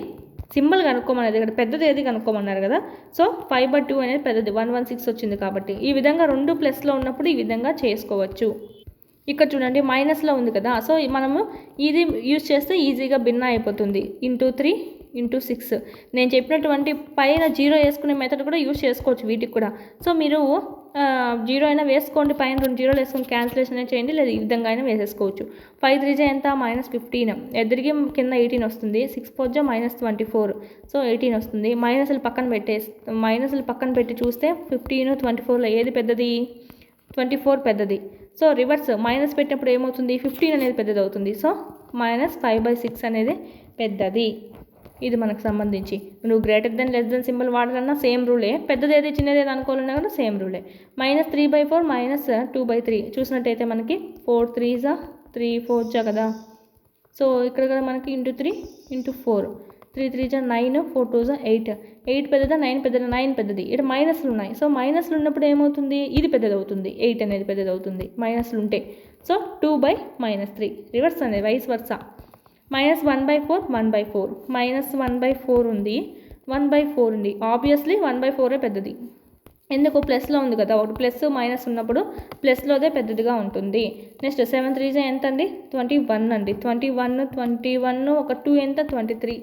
సింబల్ కనుక్కోమనేది ఇక్కడ పెద్దది ఏది కనుక్కోమన్నారు కదా, సో 5/2 అనేది పెద్దది, 116 వచ్చింది కాబట్టి ఈ విధంగా 2 ప్లస్లో ఉన్నప్పుడు ఈ విధంగా చేసుకోవచ్చు. ఇక్కడ చూడండి మైనస్లో ఉంది కదా, సో మనము ఇది యూజ్ చేస్తే ఈజీగా భిన్న అయిపోతుంది. ఇంటూ 3 ఇంటూ 6 నేను చెప్పినటువంటి పైన జీరో వేసుకునే మెథడ్ కూడా యూజ్ చేసుకోవచ్చు వీటికి కూడా. సో మీరు జీరో అయినా వేసుకోండి, పైన 2 జీరోలు వేసుకొని క్యాన్సిలేషన్ అయినా చేయండి, లేదా ఈ విధంగా అయినా వేసేసుకోవచ్చు. 5 3 ఎంత -15, ఎదురుగి కింద 18 వస్తుంది, 6 4 -24, సో 18 వస్తుంది. మైనస్లు పక్కన పెట్టి చూస్తే 15 24లో ఏది పెద్దది? 24 పెద్దది. సో రివర్స్ మైనస్ పెట్టినప్పుడు ఏమవుతుంది? 15 అనేది పెద్దది అవుతుంది, సో -5/6 అనేది పెద్దది. ఇది మనకు సంబంధించి నువ్వు greater than less than symbol వాడాలన్నా సేమ్ రూలే, పెద్దది ఏది చిన్నది ఏది అనుకోవాలన్నా కూడా సేమ్ రూలే. -3/4 -2/3 చూసినట్టయితే మనకి 4 3s 3 4s కదా, సో ఇక్కడ కదా మనకి ఇంటూ 3 ఇంటూ 4, 3 3s 9, 4 2s 8. 8 పెద్దదా 9 పెద్దదా? 9 పెద్దది. ఇక్కడ మైనస్లు ఉన్నాయి, సో మైనస్లు ఉన్నప్పుడు ఏమవుతుంది? ఇది పెద్దది అవుతుంది, 8 అనేది పెద్దది అవుతుంది మైనస్లు ఉంటే. సో 2/-3 రివర్స్ అనేది వైస్ వర్సా. -1/4 1/4, -1/4 ఉంది, 1/4 ఉంది, ఆబ్వియస్లీ 1/4 పెద్దది, ఎందుకు? ప్లస్లో ఉంది కదా, ఒకటి ప్లస్ మైనస్ ఉన్నప్పుడు ప్లస్లోదే పెద్దదిగా ఉంటుంది. నెక్స్ట్ 7 3s ఎంత అండి? 21 అండి, 21 ఒక 2 ఎంత? 23,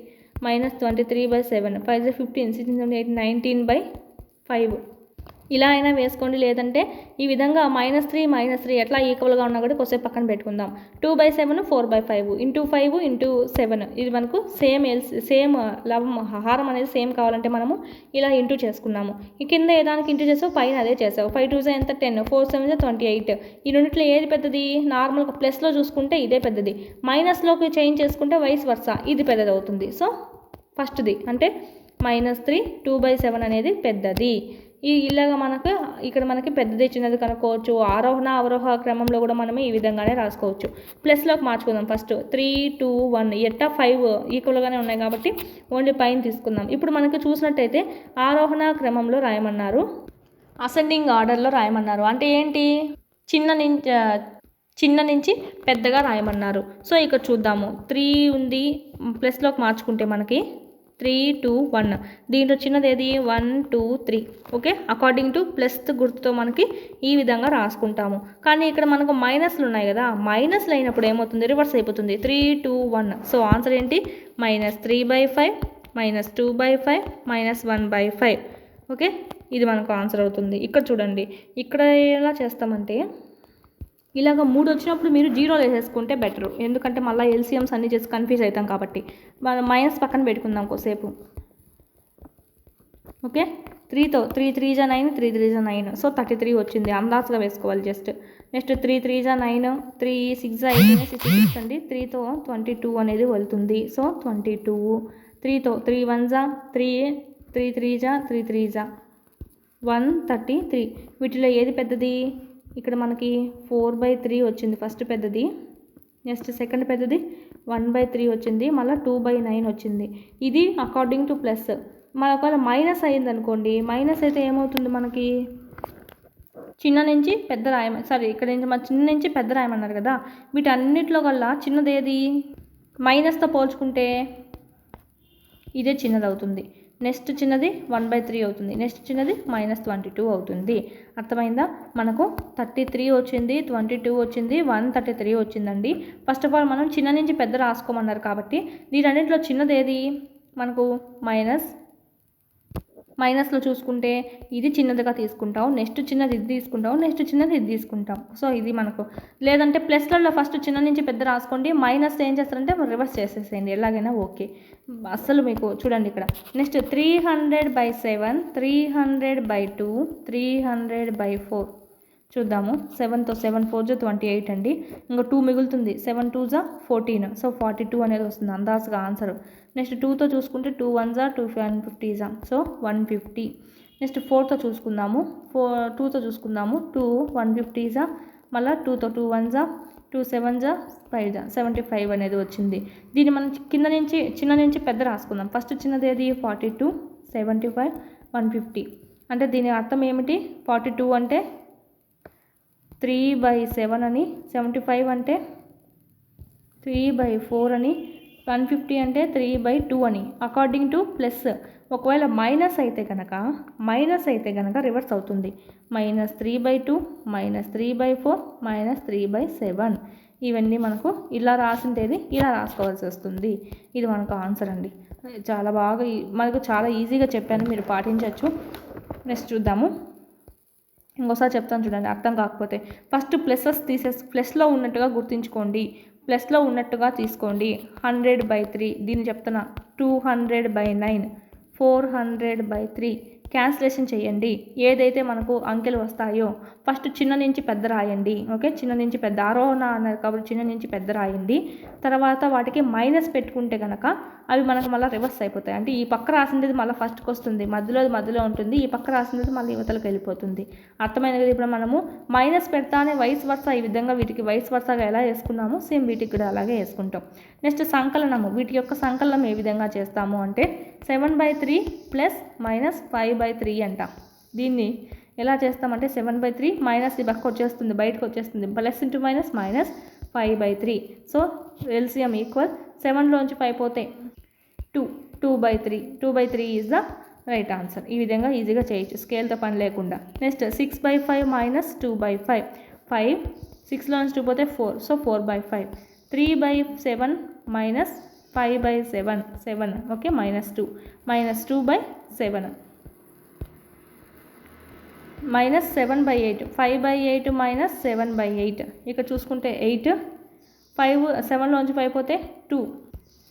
-23/7, 5 15 16 17 18, 19/5. ఇలా అయినా వేసుకోండి, లేదంటే ఈ విధంగా -3 ఎట్లా ఈక్వల్గా ఉన్నా కూడా కొద్దిసేపు పక్కన పెట్టుకుందాం. 2/7 4/5 ఇంటూ 5 ఇంటూ 7, ఇది మనకు సేమ్ లవం హారం అనేది సేమ్ కావాలంటే మనము ఇలా ఇంటూ చేసుకున్నాము. ఈ కింద ఏదానికి ఇంటూ చేసావు, పైన అదే చేసావు. 5 2s ఎంత? 10, 4 7s 28. ఈ రెండిట్లో ఏది పెద్దది? నార్మల్గా ప్లస్లో చూసుకుంటే ఇదే పెద్దది, మైనస్లోకి చేంజ్ చేసుకుంటే వైస్ వర్సా ఇది పెద్దది అవుతుంది. సో ఫస్ట్ది అంటే -3 2/7 అనేది పెద్దది. ఇలాగ మనకి పెద్దది చిన్నది కనుక్కోవచ్చు. ఆరోహణ అవరోహ క్రమంలో కూడా మనం ఈ విధంగానే రాసుకోవచ్చు. ప్లస్లోకి మార్చుకుందాం. ఫస్ట్ 3 2 1 ఎట్టా 5 ఈక్వల్గానే ఉన్నాయి కాబట్టి ఓన్లీ పైన తీసుకుందాం. ఇప్పుడు మనకి చూసినట్టయితే ఆరోహణ క్రమంలో రాయమన్నారు, అసెండింగ్ ఆర్డర్లో రాయమన్నారు. అంటే ఏంటి? చిన్న నుంచి పెద్దగా రాయమన్నారు. సో ఇక్కడ చూద్దాము, 3 ఉంది, ప్లస్లోకి మార్చుకుంటే మనకి 3 2 1, దీంట్లో చిన్నది ఏది? 1 2 3. ఓకే, అకార్డింగ్ టు ప్లస్ గుర్తుతో మనకి ఈ విధంగా రాసుకుంటాము. కానీ ఇక్కడ మనకు మైనస్లు ఉన్నాయి కదా, మైనస్లు అయినప్పుడు ఏమవుతుంది? రివర్స్ అయిపోతుంది, 3 2 1. సో ఆన్సర్ ఏంటి? -3/5 -2/5 -1/5. ఓకే, ఇది మనకు ఆన్సర్ అవుతుంది. ఇక్కడ చూడండి, ఇక్కడ ఎలా చేస్తామంటే ఇలాగ 3 వచ్చినప్పుడు మీరు జీరోలు వేసేసుకుంటే బెటరు, ఎందుకంటే మళ్ళీ ఎల్సిఎమ్స్ అన్నీ చేసి కన్ఫ్యూజ్ అవుతాం కాబట్టి. మనం మైనస్ పక్కన పెట్టుకుందాం కొద్దిసేపు. ఓకే, 3తో 3 3s 9, 3 3s 9, సో 33 వచ్చింది, అందాజుగా వేసుకోవాలి జస్ట్. నెక్స్ట్ 3 3s 9, 3 6 18 66 అండి, 3తో 22 అనేది వెళ్తుంది, సో 22. 3తో 3 1s 3, 3 3s 3 3s 133. వీటిలో ఏది పెద్దది? ఇక్కడ మనకి 4/3 వచ్చింది ఫస్ట్ పెద్దది, నెక్స్ట్ సెకండ్ పెద్దది 1/3 వచ్చింది, మళ్ళీ 2/9 వచ్చింది. ఇది అకార్డింగ్ టు ప్లస్. మన ఒకవేళ మైనస్ అయింది అనుకోండి, మైనస్ అయితే ఏమవుతుంది మనకి? చిన్న నుంచి పెద్ద ఇక్కడ చిన్న నుంచి పెద్ద రాయమన్నారు కదా, వీటన్నిటిలో కల్లా చిన్నది ఏది? మైనస్తో పోల్చుకుంటే ఇదే చిన్నది అవుతుంది. నెక్స్ట్ చిన్నది 1/3 అవుతుంది, నెక్స్ట్ చిన్నది -22 అవుతుంది. అర్థమైందా? మనకు 33 వచ్చింది, 22 వచ్చింది, 133 వచ్చిందండి. ఫస్ట్ ఆఫ్ ఆల్ మనం చిన్న నుంచి పెద్ద రాసుకోమన్నారు కాబట్టి దీనన్నింటిలో చిన్నది ఏది? మనకు మైనస్లో చూసుకుంటే ఇది చిన్నదిగా తీసుకుంటాం, నెక్స్ట్ చిన్నది ఇది తీసుకుంటాం, నెక్స్ట్ చిన్నది ఇది తీసుకుంటాం. సో ఇది మనకు. లేదంటే ప్లస్లలో ఫస్ట్ చిన్న నుంచి పెద్ద రాసుకోండి, మైనస్ ఏం చేస్తారంటే రివర్స్ చేసేసేయండి, ఎలాగైనా ఓకే. అసలు మీకు చూడండి ఇక్కడ నెక్స్ట్ 300/7, 300/2, 300/4, చూద్దాము. 7తో 7 4 జా 28 అండి. ఇంకా 2 మిగులుతుంది. 7 2 జా 14. సో 42 అనేది వస్తుంది అందాజుగా ఆన్సర్. నెక్స్ట్ 2తో చూసుకుంటే 2 1 జా 2 50 జా సో 150. నెక్స్ట్ 4తో చూసుకుందాము. 2తో చూసుకుందాము. 2 150 జా మళ్ళీ 2తో 2 1 జా 2 7 జా 5 జా 75 అనేది వచ్చింది. దీన్ని మనం కింద నుంచి చిన్న నుంచి పెద్ద రాసుకుందాం. ఫస్ట్ చిన్నది ఏది 42 75 150. అంటే దీని అర్థం ఏమిటి? 42 అంటే 3/7 అని, 75 అంటే 3/4 అని, 150 అంటే 3/2 అని అకార్డింగ్ టు ప్లస్. ఒకవేళ మైనస్ అయితే కనుక రివర్స్ అవుతుంది. -3/2 -3/4 -3/7. ఇవన్నీ మనకు ఇలా రాసింటేది ఇలా రాసుకోవాల్సి వస్తుంది. ఇది మనకు ఆన్సర్ అండి. మనకు చాలా ఈజీగా చెప్పాను, మీరు పాటించవచ్చు. నెక్స్ట్ చూద్దాము. ఇంకోసారి చెప్తాను చూడండి, అర్థం కాకపోతే. ఫస్ట్ ప్లస్లో ఉన్నట్టుగా గుర్తుంచుకోండి. ప్లస్లో ఉన్నట్టుగా తీసుకోండి. 100/3 దీన్ని చెప్తున్నా. 200/9 400/3 క్యాన్సిలేషన్ చేయండి. ఏదైతే మనకు అంకెలు వస్తాయో ఫస్ట్ చిన్న నుంచి పెద్ద రాయండి. ఓకే, చిన్న నుంచి పెద్ద ఆరోహణ అన్నారు కాబట్టి చిన్న నుంచి పెద్ద రాయండి. తర్వాత వాటికి మైనస్ పెట్టుకుంటే కనుక అవి మనకు మళ్ళీ రివర్స్ అయిపోతాయి. అంటే ఈ పక్క రాసింది మళ్ళీ ఫస్ట్కి వస్తుంది, మధ్యలో ఉంటుంది. ఈ పక్క రాసింది మళ్ళీ యువతలకు వెళ్ళిపోతుంది. అర్థమైనది. ఇప్పుడు మనము మైనస్ పెడతానే వైస్ వర్స ఈ విధంగా వీటికి వైస్ వర్సగా ఎలా వేసుకున్నాము సేమ్ వీటికి కూడా అలాగే వేసుకుంటాం. నెక్స్ట్ సంకలనము. వీటి యొక్క సంకలనం ఏ విధంగా చేస్తాము అంటే 7/3 ప్లస్ -5/3 అంట. దీన్ని ఎలా చేస్తామంటే 7/3 మైనస్ ఈ పక్క వచ్చేస్తుంది, బయటకు వచ్చేస్తుంది. Plus into minus -5/3. So LCM equal 7లోంచి 5 పోతే 2/3. 2/3 ఈజ్ ద రైట్ ఆన్సర్. ఈ విధంగా ఈజీగా చేయొచ్చు స్కేల్తో పని లేకుండా. నెక్స్ట్ 6/5 -2/5. 5 6లోంచి 2 పోతే 4. సో 4/5. 3/7 -5/7 7. ఓకే, -2 -2/7 -7/8. 5/8 -7/8. ఇక్కడ చూసుకుంటే 8. 5 7లోంచి 5 పోతే 2.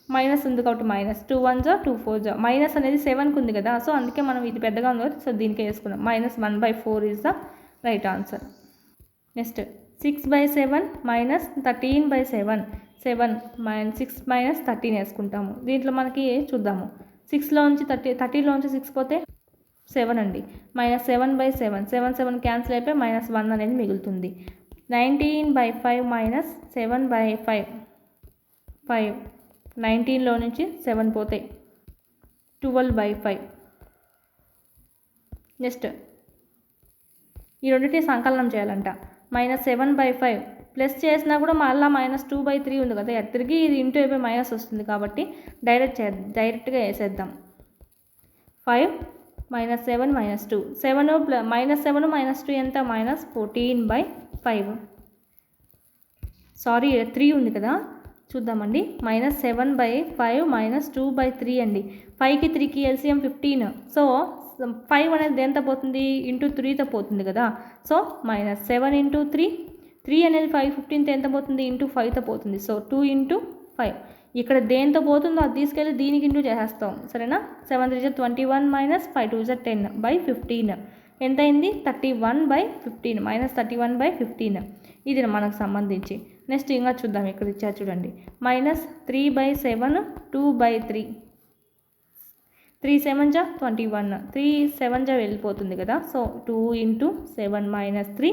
మైనస్ ఉంది కాబట్టి -2 1 జా 2 4 జా. మైనస్ అనేది 7కి ఉంది కదా, సో అందుకే మనం ఇది పెద్దగా ఉంది కదా, సో దీనికే వేసుకున్నాం. -1/4 is the right answer. Next 6/7 -13/7. 7 6 -13 వేసుకుంటాము. దీంట్లో మనకి చూద్దాము. 6లోంచి 30లోంచి 6 పోతే 7 అండి. -7/7. 7 7 క్యాన్సిల్ అయిపోయి -1 అనేది మిగులుతుంది. 19/5 -7/5. 5 19లో నుంచి 7 పోతాయి. 12/5. నెక్స్ట్ ఈ రెండింటిని సంకలనం చేయాలంట. -7/5 ప్లస్ చేసినా కూడా మళ్ళీ -2/3 ఉంది కదా, తిరిగి ఇది ఇంటూ అయిపోయి మైనస్ వస్తుంది కాబట్టి డైరెక్ట్గా వేసేద్దాం. 5 -7 -2. 7 -2 ఎంత? -14/5. సారీ 3 ఉంది కదా, చూద్దామండి. -7/5 -2/3 అండి. 5కి 3కి ఎల్సిఎం 15. సో 5 అనేది దేంతో పోతుంది? ఇంటూ 3తో పోతుంది కదా, సో -7 × 3. 3 అనేది 5 15తో ఎంత పోతుంది? ఇంటూ 5తో పోతుంది. సో 2 × 5. ఇక్కడ దేంతో పోతుందో అది తీసుకెళ్ళి దీనికి ఇంటూ చేసేస్తాం, సరేనా? 7 3 జా 21 -5 2 జా 10/15. ఎంత అయింది? 31/15 -31/15. ఇది మనకు సంబంధించి. నెక్స్ట్ ఇంకా చూద్దాం, ఇక్కడ ఇచ్చారు చూడండి. -3/7 2/3. 3 7 జా 21. 3 7 జా వెళ్ళిపోతుంది కదా, సో 2 × 7 -3.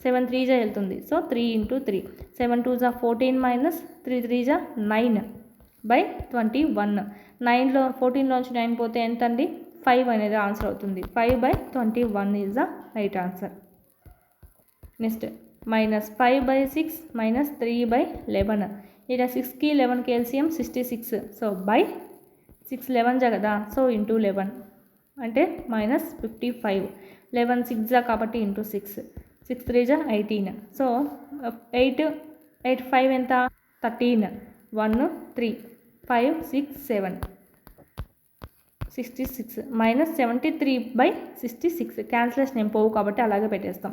7 3 జా వెళ్తుంది, సో 3 × 3. 7 2 జా 14 -3 3 జా 9/21. 9లో 14లోంచి 9 పోతే ఎంత అండి? 5 అనేది ఆన్సర్ అవుతుంది. 5/21 is the right answer. Next -5/6 -3/11. ఇక్కడ 6కి 11కి ఎల్సిఎం 66. సో 6 11 జా కదా, సో ఇంటూ 11 అంటే -55. 11 6 జా కాబట్టి ఇంటూ 6. 6 3 జా 18. సో 8 5 ఎంత? 13. 1 3 5 6 7 66 -73/66. క్యాన్సిలేషన్ ఏం పోవు కాబట్టి అలాగే పెట్టేస్తాం.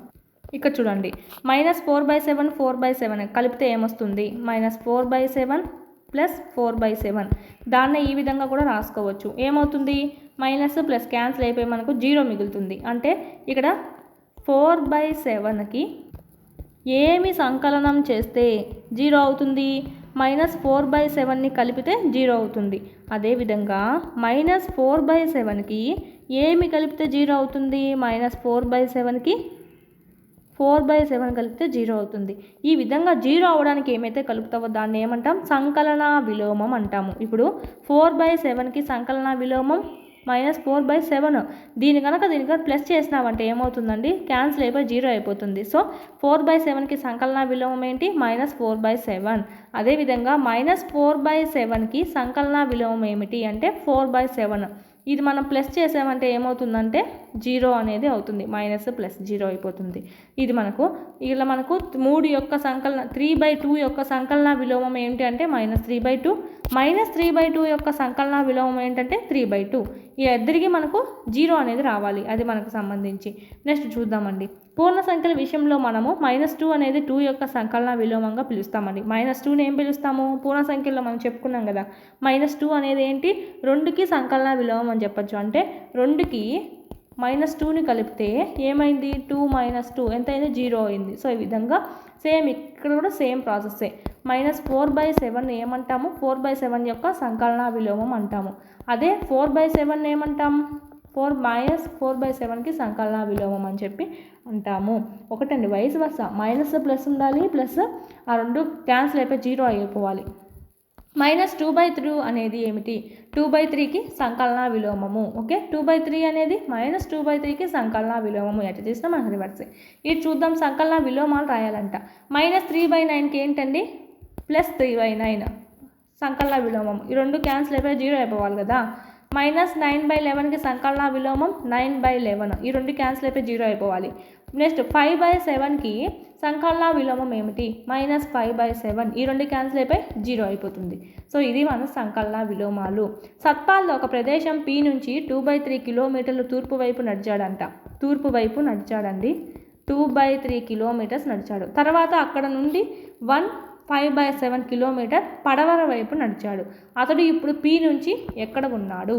ఇక్కడ చూడండి, -4/7 4/7 కలిపితే ఏమొస్తుంది? -4/7 + 4/7. దాన్ని ఈ విధంగా కూడా రాసుకోవచ్చు. ఏమవుతుంది? మైనస్ ప్లస్ క్యాన్సిల్ అయిపోయి మనకు 0 మిగులుతుంది. అంటే ఇక్కడ 4/7కి ఏమి సంకలనం చేస్తే 0 అవుతుంది? -4/7ని కలిపితే 0 అవుతుంది. అదేవిధంగా -4/7కి ఏమి కలిపితే 0 అవుతుంది? -4/7కి 4/7 కలిపితే 0 అవుతుంది. ఈ విధంగా 0 అవడానికి ఏమైతే కలుపుతావో దాన్ని ఏమంటాం? సంకలన విలోమం అంటాము. ఇప్పుడు 4/7కి సంకలన విలోమం -4/7. దీనికి కనుక ప్లస్ చేసినామంటే ఏమవుతుందండి? క్యాన్సిల్ అయిపోయి 0 అయిపోతుంది. సో 4/7కి సంకలన విలోమం ఏంటి? -4/7. అదేవిధంగా -4/7కి సంకలన విలోమం ఏమిటి అంటే 4/7. ఇది మనం ప్లస్ చేసామంటే ఏమవుతుందంటే 0 అనేది అవుతుంది. -+0 అయిపోతుంది. ఇది మనకు 3 యొక్క సంకలన 3/2 యొక్క సంకలన విలోమం ఏంటి అంటే -3/2. -3/2 యొక్క సంకలన విలోమం ఏంటంటే 3/2. ఈ ఇద్దరికి మనకు 0 అనేది రావాలి. అది మనకు సంబంధించి నెక్స్ట్ చూద్దామండి. పూర్ణ సంఖ్యల విషయంలో మనము -2 అనేది 2 యొక్క సంకలన విలోమంగా పిలుస్తామండి. -2ని ఏం పిలుస్తాము? పూర్ణ సంఖ్యలో మనం చెప్పుకున్నాం కదా, -2 అనేది ఏంటి? 2కి సంకలన విలోమం అని చెప్పచ్చు. అంటే 2కి -2ని కలిపితే ఏమైంది? 2 - 2 ఎంత అయింది? 0 అయింది. సో ఈ విధంగా సేమ్ ఇక్కడ కూడా సేమ్ ప్రాసెస్సే. -4/7 ఏమంటాము? 4/7 యొక్క సంకలన విలోమం అంటాము. అదే 4/7 ఏమంటాం? 4/7కి సంకలన విలోమం అని చెప్పి అంటాము. ఒకటండి, వైస్ వర్స. మైనస్ ప్లస్ ఉండాలి, ప్లస్ ఆ రెండు క్యాన్సిల్ అయిపోయి 0 అయిపోవాలి. -2/3 అనేది ఏమిటి? 2/3కి సంకలన విలోమము. ఓకే, 2/3 అనేది -2/3కి సంకలన విలోమము. ఎట్లా చేసినా మనకు రివర్స్. ఇది చూద్దాం. సంకలన విలోమాలు రాయాలంట. -3/9కి ఏంటండి? +3/9 సంకలన విలోమం. ఈ రెండు క్యాన్సిల్ అయిపోయి 0 అయిపోవాలి కదా. -9/11కి సంకలన విలోమం 9/11. ఈ రెండు క్యాన్సిల్ అయిపోయి 0 అయిపోవాలి. నెక్స్ట్ 5/7కి సంకలన విలోమం ఏమిటి? -5/7. ఈ రెండు క్యాన్సిల్ అయిపోయి 0 అయిపోతుంది. సో ఇది మన సంకలన విలోమాలు. సత్పాల్లో ఒక ప్రదేశం P నుంచి 2/3 కిలోమీటర్లు తూర్పు వైపు నడిచాడంట. తూర్పు వైపు నడిచాడండి. 2/3 కిలోమీటర్స్ నడిచాడు. తర్వాత అక్కడ నుండి 5/7 కిలోమీటర్ పడమర వైపు నడిచాడు. అతడు ఇప్పుడు P నుంచి ఎక్కడ ఉన్నాడు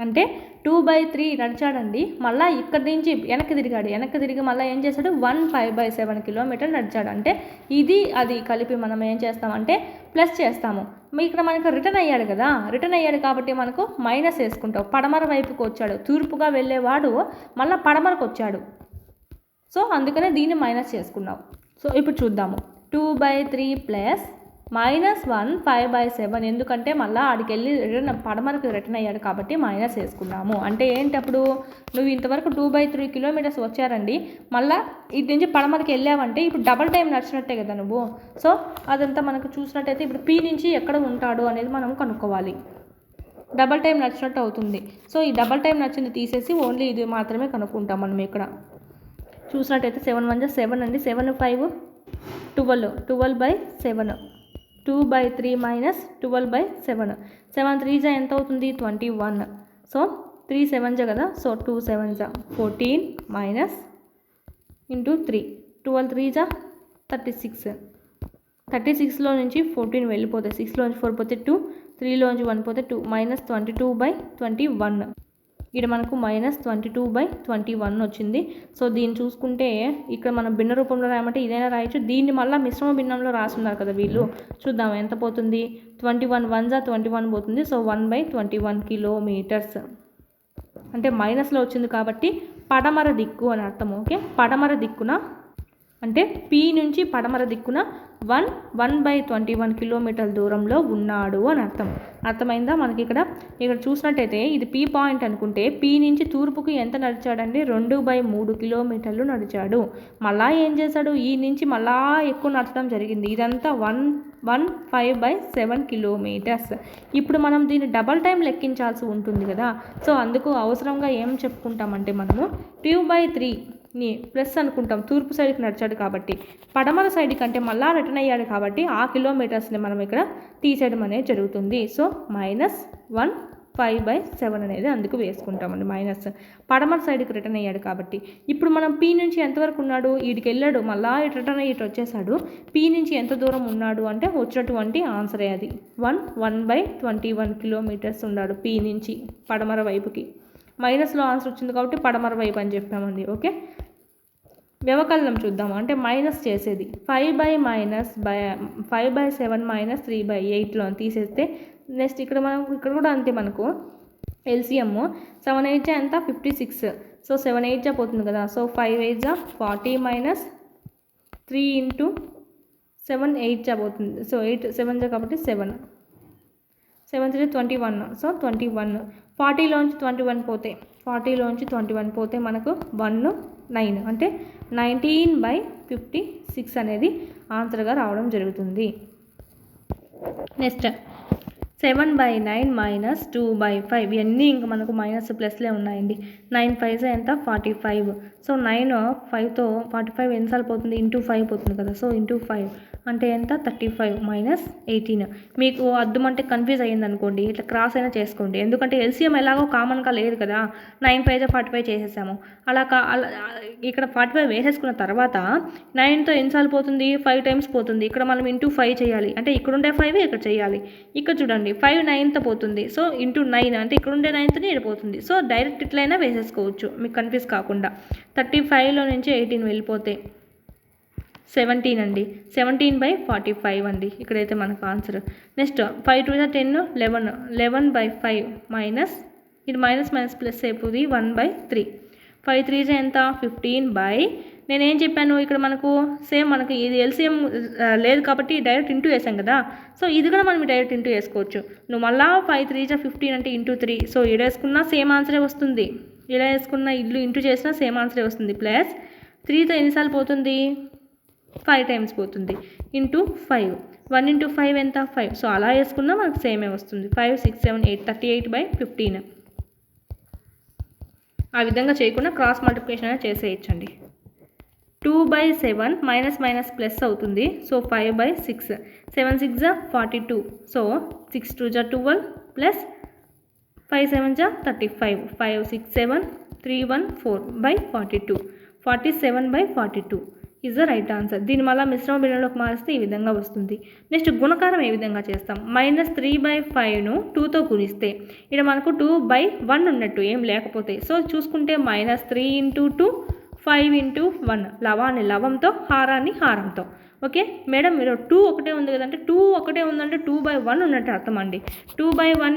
అంటే 2/3 నడిచాడండి. మళ్ళీ ఇక్కడి నుంచి వెనక్కి తిరిగాడు. వెనక్కి తిరిగి మళ్ళీ ఏం చేశాడు? 5/7 కిలోమీటర్ నడిచాడు. అంటే ఇది అది కలిపి మనం ఏం చేస్తామంటే ప్లస్ చేస్తాము. ఇక్కడ మనకు రిటర్న్ అయ్యాడు కదా. రిటర్న్ అయ్యాడు కాబట్టి మనకు మైనస్ వేసుకుంటాం. పడమర వైపుకు వచ్చాడు. తూర్పుగా వెళ్ళేవాడు మళ్ళీ పడమరకు వచ్చాడు. సో అందుకనే దీన్ని మైనస్ చేసుకున్నాం. సో ఇప్పుడు చూద్దాము. 2/3 ప్లస్ -1 5/7. ఎందుకంటే మళ్ళీ ఆడికి వెళ్ళి పడమరకు రిటర్న్ అయ్యాడు కాబట్టి మైనస్ వేసుకున్నాము. అంటే ఏంటప్పుడు? నువ్వు ఇంతవరకు 2/3 కిలోమీటర్స్ వచ్చారండి. మళ్ళీ ఇటు నుంచి పడమరకు వెళ్ళావంటే ఇప్పుడు డబల్ టైం నడిచినట్టే కదా నువ్వు. సో అదంతా మనకు చూసినట్టయితే ఇప్పుడు P నుంచి ఎక్కడ ఉంటాడు అనేది మనం కనుక్కోవాలి. డబల్ టైం నడిచినట్టు అవుతుంది. సో ఈ డబల్ టైం నచ్చింది తీసేసి ఓన్లీ ఇది మాత్రమే కనుక్కుంటాం మనం. ఇక్కడ చూసినట్టయితే 7 1 7 అండి. 7 5 12. 12/7. 2/3 - 12/7. 7 3 ఎంత అవుతుంది? 21. సో 3 7 కదా. సో 2 7 14 - 3. 12 3 36. 36లో నుంచి 14 వెళ్ళిపోతే 6లోంచి 4 పోతే 2, 3లోంచి 1 పోతే 2. -22/21. ఇక్కడ మనకు -22/21 వచ్చింది. సో దీన్ని చూసుకుంటే ఇక్కడ మనం భిన్న రూపంలో రాయమంటే ఇదైనా రాయొచ్చు. దీన్ని మళ్ళీ మిశ్రమ భిన్నంలో రాస్తున్నారు కదా వీళ్ళు. చూద్దాం ఎంత పోతుంది. 21 1 21 పోతుంది. So 1/21 kilometres. అంటే మైనస్లో వచ్చింది కాబట్టి పడమర దిక్కు అని అర్థం. ఓకే, పడమర దిక్కున అంటే P నుంచి పడమర దిక్కున 1/21 కిలోమీటర్ల దూరంలో ఉన్నాడు అని అర్థం. అర్థమైందా మనకి? ఇక్కడ చూసినట్టయితే ఇది P పాయింట్ అనుకుంటే P నుంచి తూర్పుకు ఎంత నడిచాడండి? 2/3 కిలోమీటర్లు నడిచాడు. మళ్ళా ఏం చేశాడు? ఈ నుంచి మళ్ళా ఎక్కువ నడచడం జరిగింది. ఇదంతా 5/7 కిలోమీటర్స్. ఇప్పుడు మనం దీన్ని డబల్ టైం లెక్కించాల్సి ఉంటుంది కదా. సో అందుకు అవసరంగా ఏం చెప్పుకుంటామంటే మనము 2/3ని ప్లస్ అనుకుంటాం. తూర్పు సైడ్కి నడిచాడు కాబట్టి. పడమర సైడ్ కంటే మళ్ళా రిటర్న్ అయ్యాడు కాబట్టి ఆ కిలోమీటర్స్ని మనం ఇక్కడ తీసేయడం అనేది జరుగుతుంది. సో -1 5/7 అనేది అందుకు వేసుకుంటామండి మైనస్. పడమర సైడ్కి రిటర్న్ అయ్యాడు కాబట్టి. ఇప్పుడు మనం P నుంచి ఎంతవరకు ఉన్నాడు? వీడికి వెళ్ళాడు. మళ్ళీ ఇటు రిటర్న్ అయ్యి ఇటు వచ్చేసాడు. P నుంచి ఎంత దూరం ఉన్నాడు అంటే వచ్చినటువంటి ఆన్సరే అది. 1/21 కిలోమీటర్స్ ఉన్నాడు P నుంచి పడమర వైపుకి. మైనస్లో ఆన్సర్ వచ్చింది కాబట్టి పడమర వైపు అని చెప్పామండి. ఓకే, వ్యవకలనం చూద్దాము, అంటే మైనస్ చేసేది. 5/7 - 3/8లో తీసేస్తే నెక్స్ట్ ఇక్కడ కూడా అంతే, మనకు ఎల్సిఎం 7 8 ఎంత 56. సో 7 8 పోతుంది కదా. సో 5 8 40 మైనస్ 3 ఇంటూ 7 8 పోతుంది. సో 8 7 కాబట్టి 7 7 3 21. సో 21 40లోంచి 21 పోతే మనకు 1 9 అంటే 19/56 అనేది ఆన్సర్గా రావడం జరుగుతుంది. నెక్స్ట్ 7/9 మైనస్ 2/5 ఇవన్నీ ఇంకా మనకు మైనస్ ప్లస్లే ఉన్నాయండి. 9 5 ఎంత 45. సో 9 5తో 45 ఎన్నిసార్లు పోతుంది, ఇంటూ 5 పోతుంది కదా. సో ఇంటూ 5 అంటే ఎంత 35 మైనస్ 18. మీకు అర్థం అంటే కన్ఫ్యూజ్ అయ్యింది అనుకోండి, ఇట్లా క్రాస్ అయినా చేసుకోండి, ఎందుకంటే ఎల్సిఎం ఎలాగో కామన్గా లేదు కదా. 9 5 45 చేసేసాము. అలా ఇక్కడ 45 వేసేసుకున్న తర్వాత 9తో ఎన్నిసార్లు పోతుంది, 5 టైమ్స్ పోతుంది. ఇక్కడ మనం ఇంటూ 5 చేయాలి, అంటే ఇక్కడ ఉండే 5 ఇక్కడ చేయాలి. ఇక్కడ చూడండి 5 9తో పోతుంది. సో ఇంటూ 9 అంటే ఇక్కడ ఉండే 9తోనే ఇక్కడ పోతుంది. సో డైరెక్ట్ ఇట్లయినా వేసేసుకోవచ్చు మీకు కన్ఫ్యూజ్ కాకుండా. 35లో నుంచి 18 వెళ్ళిపోతే 17 అండి. 17/45 అండి ఇక్కడైతే మనకు ఆన్సర్. నెక్స్ట్ 5 2 10 11 11/5 మైనస్ ఇది మైనస్ ప్లస్ అయిపోతుంది 1/3. 5 3 ఎంత 15. నేనేం చెప్పాను ఇక్కడ మనకు సేమ్ మనకి ఇది ఎల్సిఎం లేదు కాబట్టి డైరెక్ట్ ఇంటూ వేసాం కదా. సో ఇది కూడా మనం డైరెక్ట్ ఇంటూ వేసుకోవచ్చు. నువ్వు మళ్ళీ 5 3 15 అంటే ఇంటూ 3. సో ఇక్కడ వేసుకున్నా సేమ్ ఆన్సరే వస్తుంది, ఇలా వేసుకున్న ఇల్లు ఇంటూ చేసినా సేమ్ ఆన్సరే వస్తుంది. ప్లస్ 3తో ఎన్నిసార్లు పోతుంది, 5 టైమ్స్ పోతుంది. ఇంటూ 5 1 ఇంటూ 5 ఎంత 5. సో అలా వేసుకున్నా మనకు సేమే వస్తుంది. 5 6 7 8 38/15. ఆ విధంగా చేయకుండా క్రాస్ మల్టిప్లికేషన్ అనేది చేసేయచ్చండి. 2/7 మైనస్ ప్లస్ అవుతుంది. So 5/6 7 6 42. So 6 2 12 plus 5 7 35 5 6 7 3 1 4/42 47/42 is the right answer. దీని మళ్ళీ మిశ్రమ భిన్నంలోకి మారిస్తే ఈ విధంగా వస్తుంది. నెక్స్ట్ గుణకారం ఏ విధంగా చేస్తాం, -3/5ను 2తో గుణిస్తే ఇక్కడ మనకు 2/1 ఉన్నట్టు ఏం లేకపోతే. సో చూసుకుంటే -3 × 2 5 × 1 లవాన్ని లవంతో హారాన్ని హారంతో. ఓకే మేడం మీరు 2 ఒకటే ఉంది కదంటే 2 ఒకటే ఉందంటే 2/1 ఉన్నట్టు అర్థం అండి. 2/1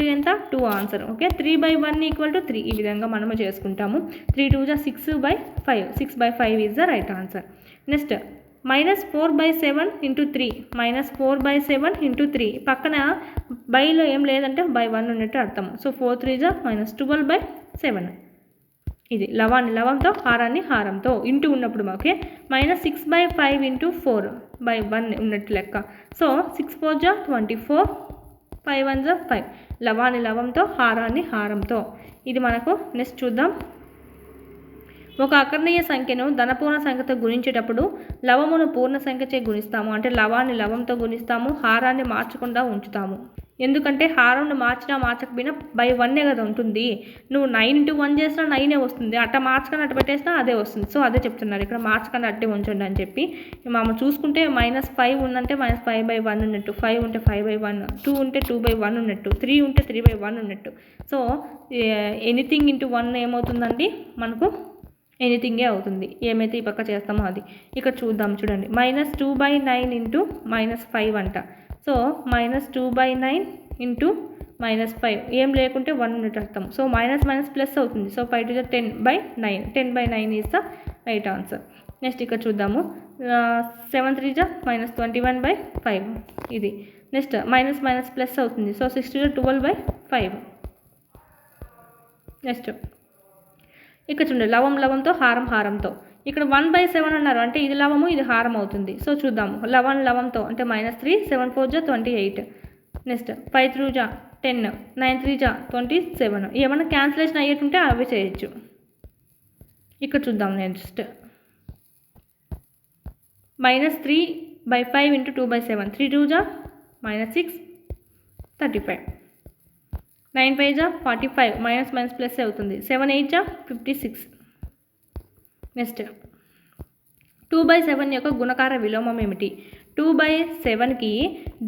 = ఎంత 2 ఆన్సర్. ఓకే 3/1 = 3. ఈ విధంగా మనము చేసుకుంటాము. 3 2 6/5 6/5 is the right answer. Next -4/7 × 3 -4/7 × 3 పక్కన బైలో ఏం లేదంటే /1 ఉన్నట్టు అర్థం. సో 4 3 -12/7 ఇది లవాన్ని లవంతో హారాన్ని హారంతో ఇంటూ ఉన్నప్పుడు ఓకే -6/5 × 4/1 ఉన్నట్టు లెక్క. సో 6 4 24 5 1 5 లవాన్ని లవంతో హారాన్ని హారంతో. ఇది మనకు నెక్స్ట్ చూద్దాం. ఒక అకర్ణీయ సంఖ్యను ధనపూర్ణ సంఖ్యతో గుణించేటప్పుడు లవమును పూర్ణ సంఖ్యచే గుణిస్తాము, అంటే లవాన్ని లవంతో గుణిస్తాము, హారాన్ని మార్చకుండా ఉంచుతాము. ఎందుకంటే హారంను మార్చకపోయినా /1 కదా ఉంటుంది. నువ్వు 9 × 1 చేసినా 9 వస్తుంది, అట్ట మార్చకుండా అట్ట పెట్టేసినా అదే వస్తుంది. సో అదే చెప్తున్నారు ఇక్కడ, మార్చకుండా అట్టే ఉంచండి అని చెప్పి. మనం చూసుకుంటే -5 ఉందంటే -5/1 ఉన్నట్టు, 5 ఉంటే 5/1, 2 ఉంటే 2/1 ఉన్నట్టు, 3 ఉంటే 3/1 ఉన్నట్టు. సో ఎనీథింగ్ × 1 ఏమవుతుందండి మనకు ఎనీథింగే అవుతుంది. ఏమైతే ఈ పక్క చేస్తామో అది. ఇక్కడ చూద్దాం చూడండి -2/9 × -5 అంట. సో -2/9 × -5 ఏం లేకుంటే 1 ఉన్నట్టు అర్థం. సో మైనస్ ప్లస్ అవుతుంది. So 5 2 10/9 10/9 is the right answer. Next ఇక్కడ చూద్దాము 7 3 -21/5 ఇది. నెక్స్ట్ మైనస్ ప్లస్ అవుతుంది. సో 6 2 12/5. నెక్స్ట్ ఇక్కడ చూడండి లవంతో హారం హారంతో. ఇక్కడ 1/7 అన్నారు అంటే ఇది లవము ఇది హారం అవుతుంది. సో చూద్దాము లవంతో అంటే -3 7 4 28. నెక్స్ట్ 5 3 10 9 3 27. ఏమన్నా క్యాన్సిలేషన్ అయ్యేటుంటే అవి చేయొచ్చు. ఇక్కడ చూద్దాం నెక్స్ట్ -3/5 × 2/7 3 2 -6 35 9 5 45 మైనస్ ప్లస్ అవుతుంది. 7 8 56. నెక్స్ట్ 2/7 యొక్క గుణకార విలోమం ఏమిటి? 2/7కి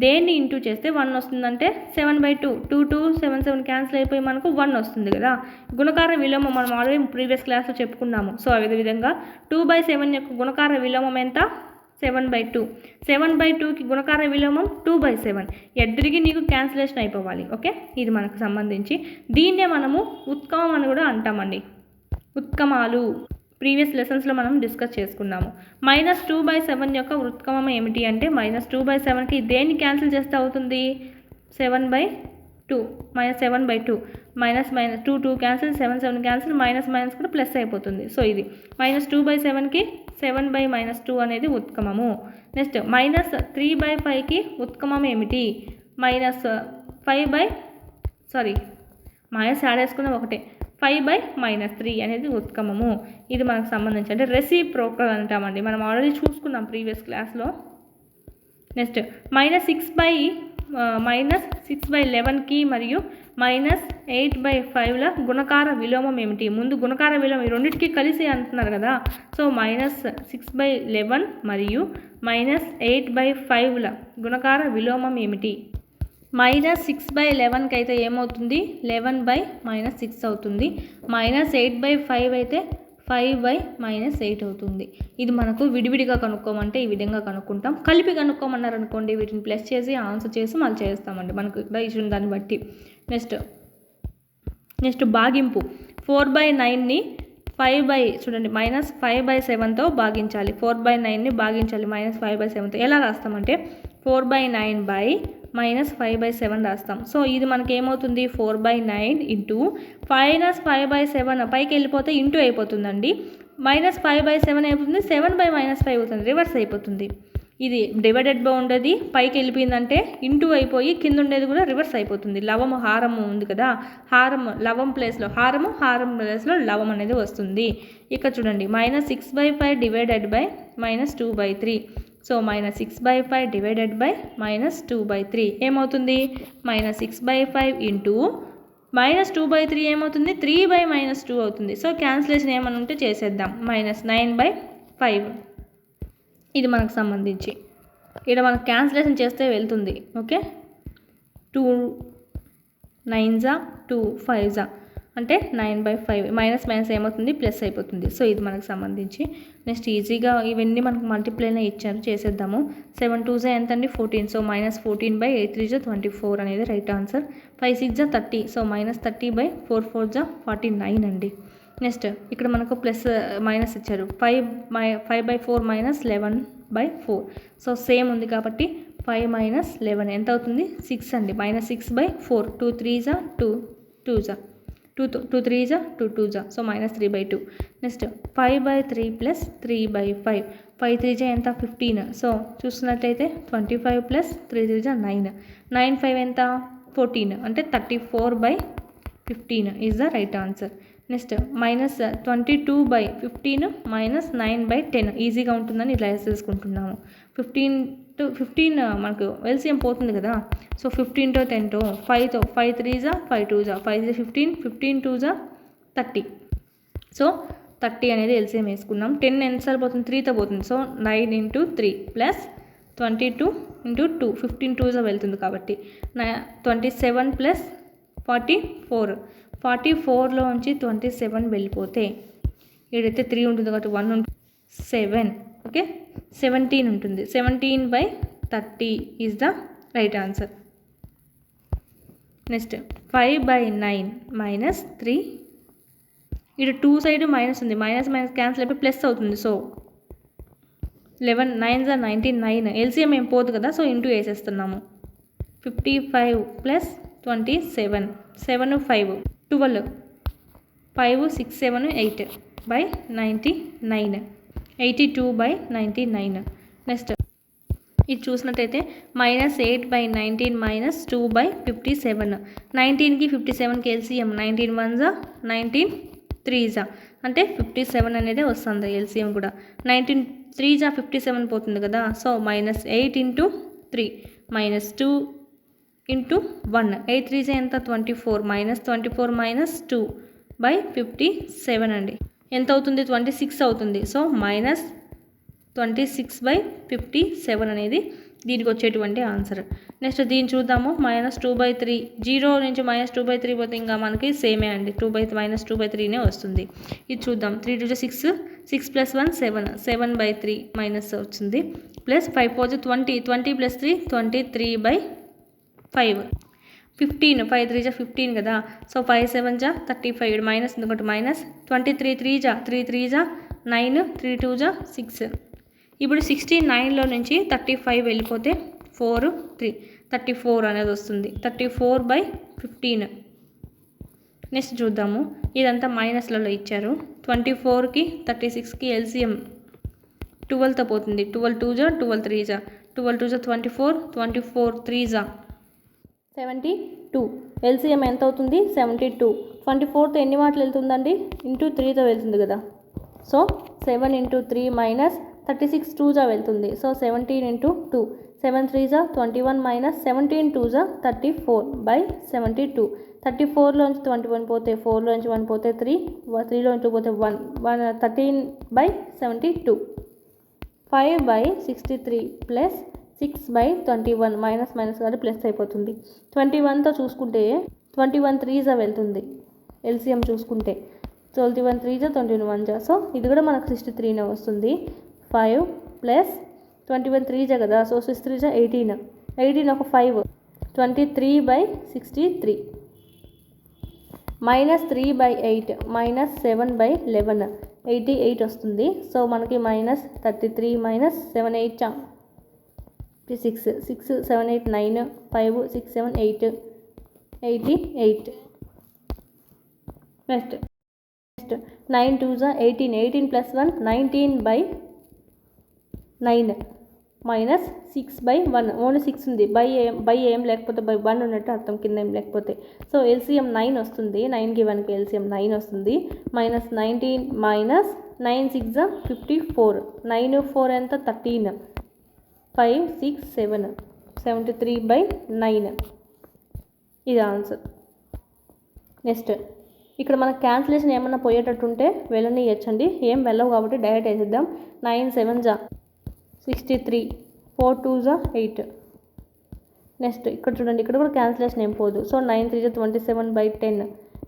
దేన్ని ఇంటూ చేస్తే 1 వస్తుందంటే 7/2. 2 7 7 క్యాన్సిల్ అయిపోయి మనకు 1 వస్తుంది కదా. గుణకార విలోమం మనం ఆల్రెడీ ప్రీవియస్ క్లాస్లో చెప్పుకున్నాము. సో అదే విధంగా 2/7 యొక్క గుణకార విలోమం ఎంత? 7/2. 7/2కి గుణకార విలోమం 2/7. ఎద్దరికి నీకు క్యాన్సిలేషన్ అయిపోవాలి. ఓకే, ఇది మనకు సంబంధించి దీన్నే మనము ఉత్కమం అని కూడా అంటామండి. ఉత్కమాలు ప్రీవియస్ లెసన్స్లో మనం డిస్కస్ చేసుకున్నాము. -2/7 యొక్క ఉత్కమం ఏమిటి అంటే -2/7కి దేన్ని క్యాన్సిల్ చేస్తే అవుతుంది? 7/2 -7/2 -2 క్యాన్సిల్ 7 క్యాన్సిల్ మైనస్ కూడా ప్లస్ అయిపోతుంది. సో ఇది -2/7కి 7/-2 అనేది ఉత్కమము. నెక్స్ట్ -3/5కి ఉత్కమం ఏమిటి? మైనస్ యాడ్ వేసుకున్న ఒకటే 5/-3 అనేది ఉత్కమము. ఇది మనకు సంబంధించి అంటే రెసిప్రోకల్ అంటామండి. మనం ఆల్రెడీ చూసుకున్నాం ప్రీవియస్ క్లాస్లో. నెక్స్ట్ -6/11కి మరియు -8/5ల గుణకార విలోమం ఏమిటి? ముందు గుణకార విలోమం ఈ రెండింటికి కలిసి అంటున్నారు కదా. సో -6/11 మరియు -8/5ల గుణకార విలోమం ఏమిటి? -6/11కి అయితే ఏమవుతుంది? 11/-6 అవుతుంది. -8/5 అయితే 5/-8 అవుతుంది. ఇది మనకు విడివిడిగా కనుక్కోమంటే ఈ విధంగా కనుక్కుంటాం. కలిపి కనుక్కోమన్నారు అనుకోండి, వీటిని ప్లస్ చేసి ఆన్సర్ చేసి మళ్ళీ చేస్తామండి మనకు ఇక్కడ ఇచ్చిన దాన్ని బట్టి. నెక్స్ట్ భాగింపు 4/9ని చూడండి -5/7తో భాగించాలి. 4/9ని భాగించాలి -5/7తో. ఎలా రాస్తామంటే 4/9 -5/7 రాస్తాం. సో ఇది మనకి ఏమవుతుంది? 4/9 ఇంటూ -5/7 పైకి వెళ్ళిపోతే ఇంటూ అయిపోతుందండి. -5/7 అయిపోతుంది, 7/-5 అవుతుంది, రివర్స్ అయిపోతుంది. ఇది డివైడెడ్ బై ఉండేది పైకి వెళ్ళిపోయిందంటే ఇంటూ అయిపోయి కింద ఉండేది కూడా రివర్స్ అయిపోతుంది. లవము హారము ఉంది కదా, లవం ప్లేస్లో హారం ప్లేస్లో లవం అనేది వస్తుంది. ఇక్కడ చూడండి -6/5 divided by -2/3. So -6/5 divided by -2/3 ఏమవుతుంది? -6/5 ఇంటూ -2/3 ఏమవుతుంది? 3/-2 అవుతుంది. సో క్యాన్సిలేషన్ ఏమని ఉంటే చేసేద్దాం. -9/5 ఇది మనకు సంబంధించి ఇక్కడ మనకు క్యాన్సిలేషన్ చేస్తే వెళ్తుంది. ఓకే, 2 9s 2 5s అంటే 9/5 మైనస్ ఏమవుతుంది? ప్లస్ అయిపోతుంది. సో ఇది మనకు సంబంధించి. నెక్స్ట్ ఈజీగా ఇవన్నీ మనకు మల్టిప్లైనే ఇచ్చారు, చేసేద్దాము. 7 2s ఎంత అండి? 14. సో -14/8 3s 24 అనేది right answer. 5 6s 30. So -30/4 4s 49 అండి. నెక్స్ట్ ఇక్కడ మనకు ప్లస్ మైనస్ ఇచ్చారు. 5/4 -11/4. సో సేమ్ ఉంది కాబట్టి 5 - 11 ఎంత అవుతుంది? 6 అండి. -6/4 2 3s 2 2s 2 3s 2 2s. So -3/2. Next 5/3 + 3/5. 5 3s ఎంత? 15. సో చూస్తున్నట్టయితే 25 + 3 3s 9. 9 5 ఎంత? 14 అంటే 34/15 is the right answer. Next -22/15 -9/10 ఈజీగా ఉంటుందని ఇలా వేసేసుకుంటున్నాము. 15 మనకు ఎల్సిఎం పోతుంది కదా. So 15 10 5 3s 5 2s 5 15 15 2s 30. So 30 అనేది ఎల్సిఎం వేసుకున్నాం. 10 ఎన్నిసార్లు పోతుంది? 3తో పోతుంది. సో 9 × 3 + 22 × 2 15 2s వెళ్తుంది కాబట్టి 27 + 44. 44లో నుంచి 27 వెళ్ళిపోతే ఏదైతే 3 ఉంటుంది కాబట్టి 1 ఉంటుంది, 7. ఓకే, 17 ఉంటుంది. 17/30 is the right answer. Next 5/9 -3. ఇక్కడ 2 సైడ్ మైనస్ ఉంది, మైనస్ క్యాన్సిల్ అయిపోయి ప్లస్ అవుతుంది. So 11 9s 99. ఎల్సిఎం ఏం పోదు కదా, సో ఇంటూ వేసేస్తున్నాము. 55 + 27 7 5 12 5 6 7 8/99 82/99. నెక్స్ట్ ఇది చూసినట్టయితే -8/19 -2/57. 19కి 57కి ఎల్సిఎం 19 1s 19 3s అంటే 57 అనేది వస్తుంది ఎల్సిఎం కూడా. 19 3s 57 పోతుంది కదా. సో -8 × 3 -2 × 1 8 3s ఎంత? 24 -24 -2/57 అండి. ఎంత అవుతుంది? 26 అవుతుంది. సో -26/57 అనేది దీనికి వచ్చేటువంటి ఆన్సర్. నెక్స్ట్ దీన్ని చూద్దాము. -2/3 0 నుంచి -2/3 పోతే ఇంకా మనకి సేమే అండి. -2/3నే వస్తుంది. ఇది చూద్దాం. 3 2 6 6 + 1 7 7/3 మైనస్ వచ్చింది. ప్లస్ 5 4 20 20 + 3 23/5 15 5 3 15 కదా. సో 5 7 35 మైనస్ ఎందుకంటే మైనస్ 23 3 3 3 9 3 2 6. ఇప్పుడు 69లో నుంచి 35 వెళ్ళిపోతే 4 3 34 అనేది వస్తుంది. 34/15. నెక్స్ట్ చూద్దాము. ఇదంతా మైనస్లలో ఇచ్చారు. 24కి 36కి ఎల్సిఎం 12తో పోతుంది. 12 2 12 3 12 2 24 24 3 72. ఎల్సిఎం ఎంత అవుతుంది? 72. 24తో ఎన్ని మాటలు వెళ్తుందండి? ఇంటూ 3తో వెళ్తుంది కదా. సో 7 × 3 మైనస్ 36 2 వెళ్తుంది. So 17 × 2 7 3 21 minus 17 2 34/72. 34లోంచి 21 పోతే 4లోంచి 1 పోతే 3 3లోంచి 2 పోతే 1 13/72. 5/63 ప్లస్ 6/21 మైనస్ కాబట్టి ప్లస్ అయిపోతుంది. 21తో చూసుకుంటే 21 3 వెళ్తుంది ఎల్సిఎం చూసుకుంటే. 21 3 21 సో ఇది కూడా మనకు 63నే వస్తుంది. 5 ప్లస్ 21 3 కదా. సో 6 3 18 18 ఒక 5 23/63 మైనస్ 3/8 మైనస్ 7/11 88 వస్తుంది. సో మనకి minus 33 minus 7 8 6 6 7 8 9 5 6 7 8 88. Next 9 2 18 18 + 1 19/9 minus 6/1 only 6 ఉంది. బై ఏం లేకపోతే బై 1 ఉన్నట్టు అర్థం, కింద ఏం లేకపోతే. సో ఎల్సిఎం 9 వస్తుంది. 9కి 1కి ఎల్సిఎం 9 వస్తుంది. -19 మైనస్ 9 6 54 9 4 ఎంత 13 5 6 7 73/9 ఇది ఆన్సర్. నెక్స్ట్ ఇక్కడ మనకు క్యాన్సిలేషన్ ఏమన్నా పోయేటట్టుంటే వెళ్ళనియచ్చండి. ఏం వెళ్ళవు కాబట్టి డైరెక్ట్ వేసేద్దాం. 9 7 63 4 2 8. నెక్స్ట్ ఇక్కడ చూడండి, ఇక్కడ కూడా క్యాన్సిలేషన్ ఏం పోదు. సో 9 3 27/10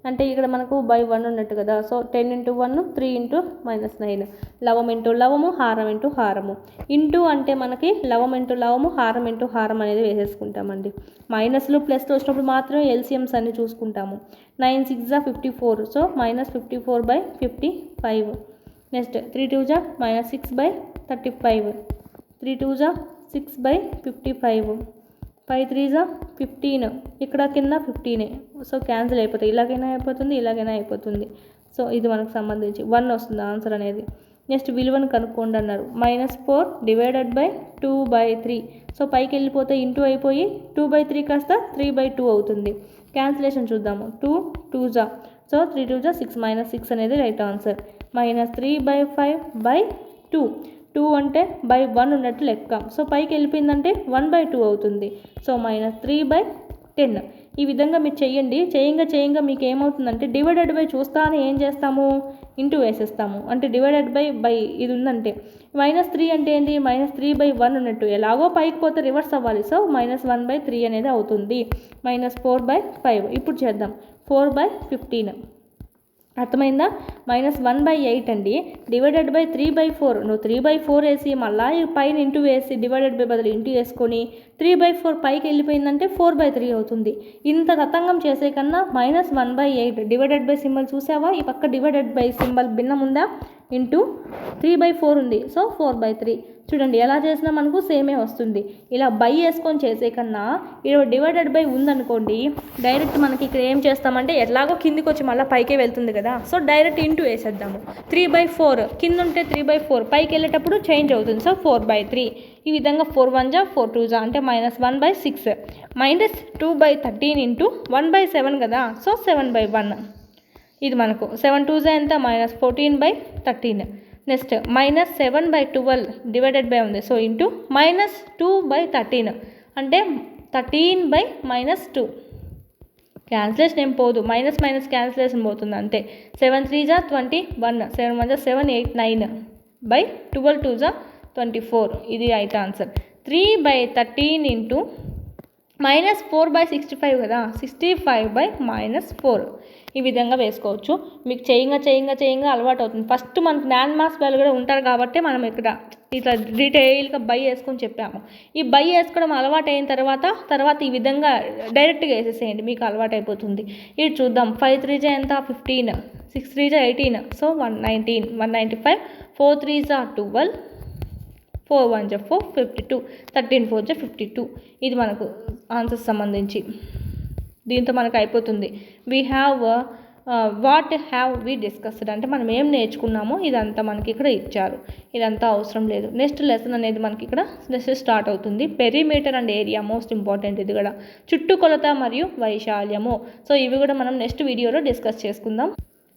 అంటే ఇక్కడ మనకు బై 1 ఉన్నట్టు కదా. సో 10 × 1 3 × -9 లవం ఇంటూ లవము హారం ఇంటూ హారము. ఇంటూ అంటే మనకి లవం ఇంటూ లవము హారం ఇంటూ హారం అనేది వేసేసుకుంటామండి. మైనస్లు ప్లస్లు వచ్చినప్పుడు మాత్రమే ఎల్సిఎంస్ అన్ని చూసుకుంటాము. 9 6 54 సో -54/55. నెక్స్ట్ 3 2 -6/35 3 2 6/55 5 3 15 ఇక్కడ కింద 15. సో క్యాన్సిల్ అయిపోతాయి. ఇలాగైనా అయిపోతుంది, ఇలాగైనా అయిపోతుంది. సో ఇది మనకు సంబంధించి 1 వస్తుంది ఆన్సర్ అనేది. నెక్స్ట్ విలువను కనుక్కోండి అన్నారు. -4 / 2/3. సో పైకి వెళ్ళిపోతే ఇంటూ అయిపోయి 2/3 కాస్త 3/2 అవుతుంది. క్యాన్సిలేషన్ చూద్దాము. 2 2 సో 3 2 6 -6 అనేది రైట్ ఆన్సర్. -3/5/2 2 అంటే బై 1 ఉన్నట్టు లెక్క. సో పైకి వెళ్ళిపోయిందంటే 1/2 అవుతుంది. సో -3/10. ఈ విధంగా మీరు చేయండి. చేయంగా మీకు ఏమవుతుందంటే డివైడెడ్ బై చూస్తానే ఏం చేస్తాము, ఇంటూ వేసేస్తాము. అంటే డివైడెడ్ బై ఇది ఉందంటే -3 అంటే ఏంటి, -3/1 ఉన్నట్టు. ఎలాగో పైకి పోతే రివర్స్ అవ్వాలి. సో -1/3 అనేది అవుతుంది. -4/5. ఇప్పుడు చేద్దాం. 4/15 అర్థమైందా? -1/8 అండి. Divided by 3/4. నువ్వు 3/4 వేసి మళ్ళీ పైన ఇంటూ వేసి డివైడెడ్ బై బదులు ఇంటూ వేసుకొని 3/4 పైకి వెళ్ళిపోయిందంటే 4/3 అవుతుంది. ఇంత తతంగం చేసే కన్నా -1/8 డివైడెడ్ బై సింబల్ చూసావా, ఈ పక్క డివైడెడ్ బై సింబల్ భిన్నం ఉందా, ఇంటూ 3/4 ఉంది. సో 4/3. చూడండి ఎలా చేసినా మనకు సేమే వస్తుంది. ఇలా బై వేసుకొని చేసే కన్నా ఇలా డివైడెడ్ బై ఉందనుకోండి, డైరెక్ట్ మనకి ఇక్కడ ఏం చేస్తామంటే ఎలాగో కిందికి వచ్చి మళ్ళీ పైకే వెళ్తుంది కదా. So direct into వేసేద్దాము. 3/4 కింద ఉంటే 3/4 పైకి వెళ్ళేటప్పుడు చేంజ్ అవుతుంది. సో 4/3. ఈ విధంగా 4 1 4 2 అంటే -1/6 -2/13 ఇంటూ 1/7 కదా. సో 7/1 ఇది మనకు 7 2 ఎంత -14/13. నెక్స్ట్ -7/12 డివైడెడ్ బై ఉంది. సో ఇంటూ -2/13 అంటే 13/-2. క్యాన్సిలేషన్ ఏం పోదు, మైనస్ క్యాన్సిలేషన్ పోతుంది అంతే. 7 3 21 7 1 7 8 9 /12 2 24. ఇది రైట్ ఆన్సర్. 3/13 ఇంటూ -4/65 కదా, 65/-4 ఈ విధంగా వేసుకోవచ్చు. మీకు చేయంగా అలవాటు అవుతుంది. ఫస్ట్ మనకు నాన్ మాస్ వాళ్ళు కూడా ఉంటారు కాబట్టి మనం ఇక్కడ ఇట్లా డీటెయిల్గా బై వేసుకొని చెప్పాము. ఈ బై వేసుకోవడం అలవాటు అయిన తర్వాత ఈ విధంగా డైరెక్ట్గా వేసేసేయండి, మీకు అలవాటు అయిపోతుంది. ఇది చూద్దాం. 5 3 ఎంత, 15, 6 3 18, సో 119, 195, 4 3 12, 4 1 4, 52, 13 4 52. ఇది మనకు ఆన్సర్స్ సంబంధించి దీంతో మనకు అయిపోతుంది. We have what have we discussed అంటే మనం ఏం నేర్చుకున్నామో ఇదంతా మనకి ఇక్కడ ఇచ్చారు. ఇదంతా అవసరం లేదు. నెక్స్ట్ లెసన్ అనేది మనకి ఇక్కడ నెక్స్ట్ స్టార్ట్ అవుతుంది. Perimeter and area most important. ఇది కూడా చుట్టుకొలత మరియు వైశాల్యము. సో ఇవి కూడా మనం నెక్స్ట్ వీడియోలో డిస్కస్ చేసుకుందాం.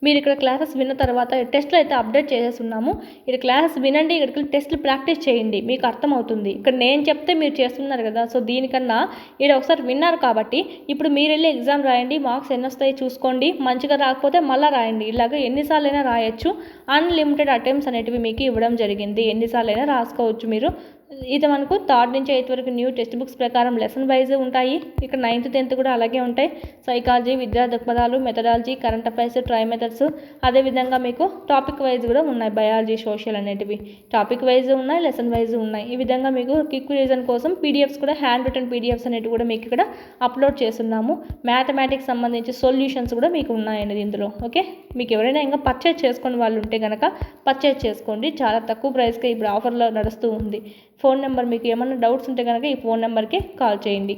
మీరు ఇక్కడ క్లాసెస్ విన్న తర్వాత టెస్ట్లు అయితే అప్డేట్ చేసేస్తున్నాము. ఇక్కడ క్లాసెస్ వినండి, ఇక్కడికి టెస్ట్లు ప్రాక్టీస్ చేయండి, మీకు అర్థమవుతుంది. ఇక్కడ నేను చెప్తే మీరు చేస్తున్నారు కదా, సో దీనికన్నా ఇక్కడ ఒకసారి విన్నారు కాబట్టి ఇప్పుడు మీరు వెళ్ళి ఎగ్జామ్ రాయండి, మార్క్స్ ఎన్ని వస్తాయి చూసుకోండి. మంచిగా రాకపోతే మళ్ళీ రాయండి. ఇలాగ ఎన్నిసార్లు అయినా రాయొచ్చు. అన్లిమిటెడ్ అటెంప్ట్స్ అనేటివి మీకు ఇవ్వడం జరిగింది, ఎన్నిసార్లు అయినా రాసుకోవచ్చు మీరు. ఇది మనకు 3rd నుంచి 8th వరకు న్యూ టెక్స్ట్ బుక్స్ ప్రకారం లెసన్ వైజ్ ఉంటాయి. ఇక్కడ 9th 10th కూడా అలాగే ఉంటాయి. సైకాలజీ, విద్యా దృక్పథాలు, మెథడాలజీ, కరెంట్ అఫైర్స్, ట్రై మెథడ్స్, అదేవిధంగా మీకు టాపిక్ వైజ్ కూడా ఉన్నాయి. బయాలజీ, సోషల్ అనేటివి టాపిక్ వైజ్ ఉన్నాయి, లెసన్ వైజ్ ఉన్నాయి. ఈ విధంగా మీకు క్విక్ రివిజన్ కోసం పీడిఎఫ్స్ కూడా, హ్యాండ్ రిటన్ పీడిఎఫ్స్ అనేవి కూడా మీకు ఇక్కడ అప్లోడ్ చేస్తున్నాము. మ్యాథమెటిక్స్ సంబంధించి సొల్యూషన్స్ కూడా మీకు ఉన్నాయండి ఇందులో. ఓకే, మీకు ఎవరైనా ఇంకా పర్చేజ్ చేసుకునే వాళ్ళు ఉంటే కనుక పర్చేజ్ చేసుకోండి. చాలా తక్కువ ప్రైస్కి ఇప్పుడు ఆఫర్లో నడుస్తూ ఉంది. ఫోన్ నెంబర్, మీకు ఏమైనా డౌట్స్ ఉంటే కనుక ఈ ఫోన్ నెంబర్కి కాల్ చేయండి.